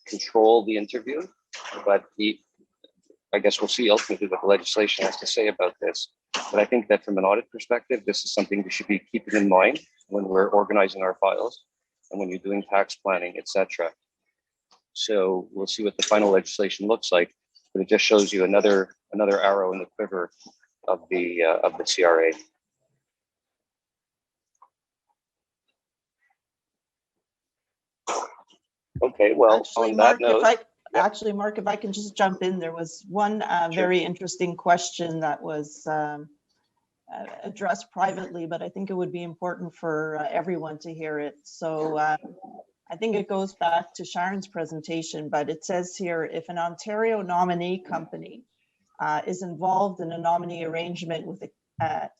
control the interview, but I guess we'll see ultimately what the legislation has to say about this. But I think that from an audit perspective, this is something we should be keeping in mind when we're organizing our files and when you're doing tax planning, etc. So we'll see what the final legislation looks like, but it just shows you another arrow in the quiver of the CRA. Okay, well, Actually, on that note, Actually, Mark, if I can just jump in, there was one very interesting question that was addressed privately, but I think it would be important for everyone to hear it. So I think it goes back to Sharon's presentation, but it says here, if an Ontario nominee company is involved in a nominee arrangement with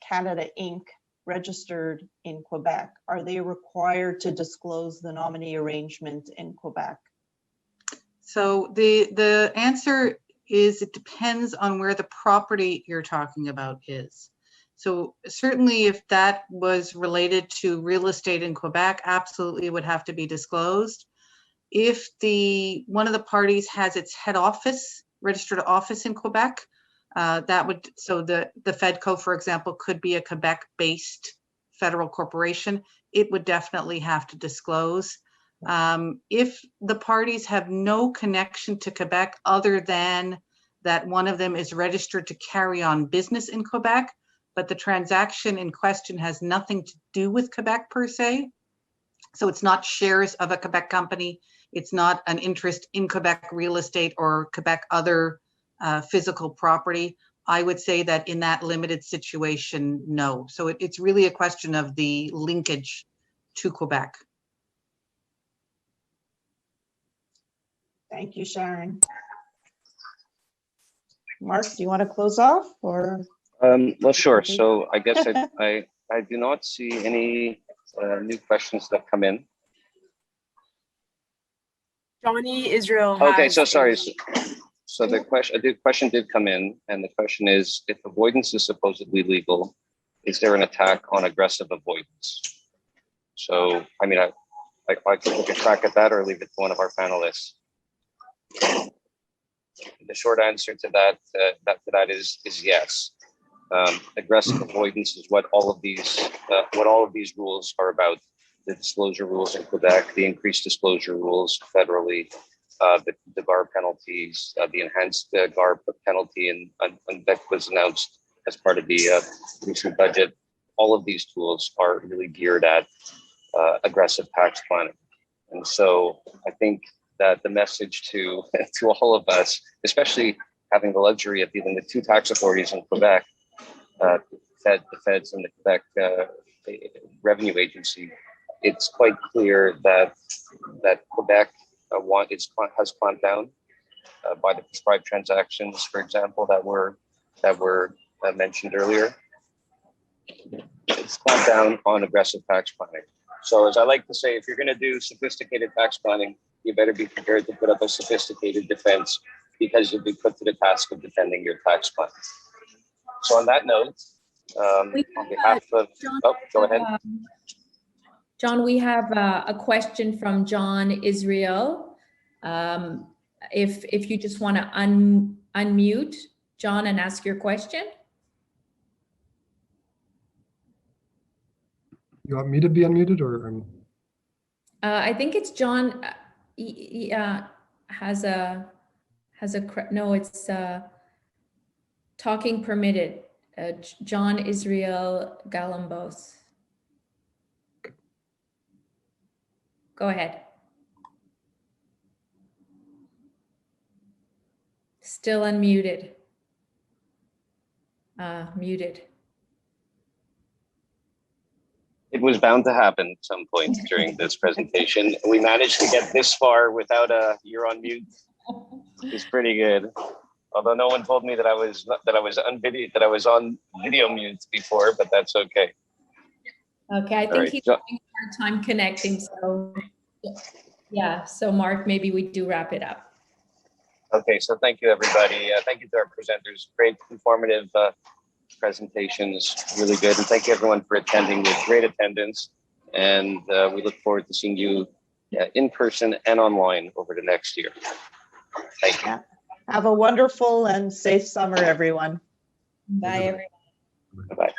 Canada Inc. registered in Quebec, are they required to disclose the nominee arrangement in Quebec? So the answer is it depends on where the property you're talking about is. So certainly if that was related to real estate in Quebec, absolutely would have to be disclosed. If one of the parties has its head office, registered office in Quebec, that would, so the FEDCO, for example, could be a Quebec-based federal corporation. It would definitely have to disclose. If the parties have no connection to Quebec other than that one of them is registered to carry on business in Quebec, but the transaction in question has nothing to do with Quebec per se, so it's not shares of a Quebec company, it's not an interest in Quebec real estate or Quebec other physical property, I would say that in that limited situation, no. So it's really a question of the linkage to Quebec. Thank you, Sharon. Mark, do you want to close off or? Well, sure. So I guess I do not see any new questions that come in. Johnny Israel. Okay, so sorry. So the question did come in, and the question is, if avoidance is supposedly legal, is there an attack on aggressive avoidance? So, I mean, I can take a crack at that or leave it to one of our panelists. The short answer to that is yes. Aggressive avoidance is what all of these rules are about. The disclosure rules in Quebec, the increased disclosure rules federally, the GAR penalties, the enhanced GAR penalty, and that was announced as part of the recent budget. All of these tools are really geared at aggressive tax planning, and so I think that the message to all of us, especially having the luxury of dealing with two tax authorities in Quebec, the feds and the Quebec Revenue Agency, it's quite clear that Quebec has clamped down by the prescribed transactions, for example, that were mentioned earlier. It's clamped down on aggressive tax planning. So as I like to say, if you're going to do sophisticated tax planning, you better be prepared to put up a sophisticated defense, because you'll be put to the task of defending your tax plan. So on that note, on behalf of, go ahead. John, we have a question from John Israel. If you just want to unmute, John, and ask your question. You want me to be unmuted or? I think it's John. No, it's talking permitted. John Israel Galambos. Go ahead. Still unmuted. Muted. It was bound to happen at some point during this presentation. We managed to get this far without you're on mute. It's pretty good. Although no one told me that I was on video mute before, but that's okay. Okay, I All think right, he's so- having a hard time connecting, so yeah, so Mark, maybe we do wrap it up. Okay, so thank you, everybody. Thank you to our presenters. Great, informative presentations, really good. And thank you, everyone, for attending with great attendance. And we look forward to seeing you in person and online over the next year. Thank you. Yeah. Have a wonderful and safe summer, everyone. Bye, everyone. Bye-bye.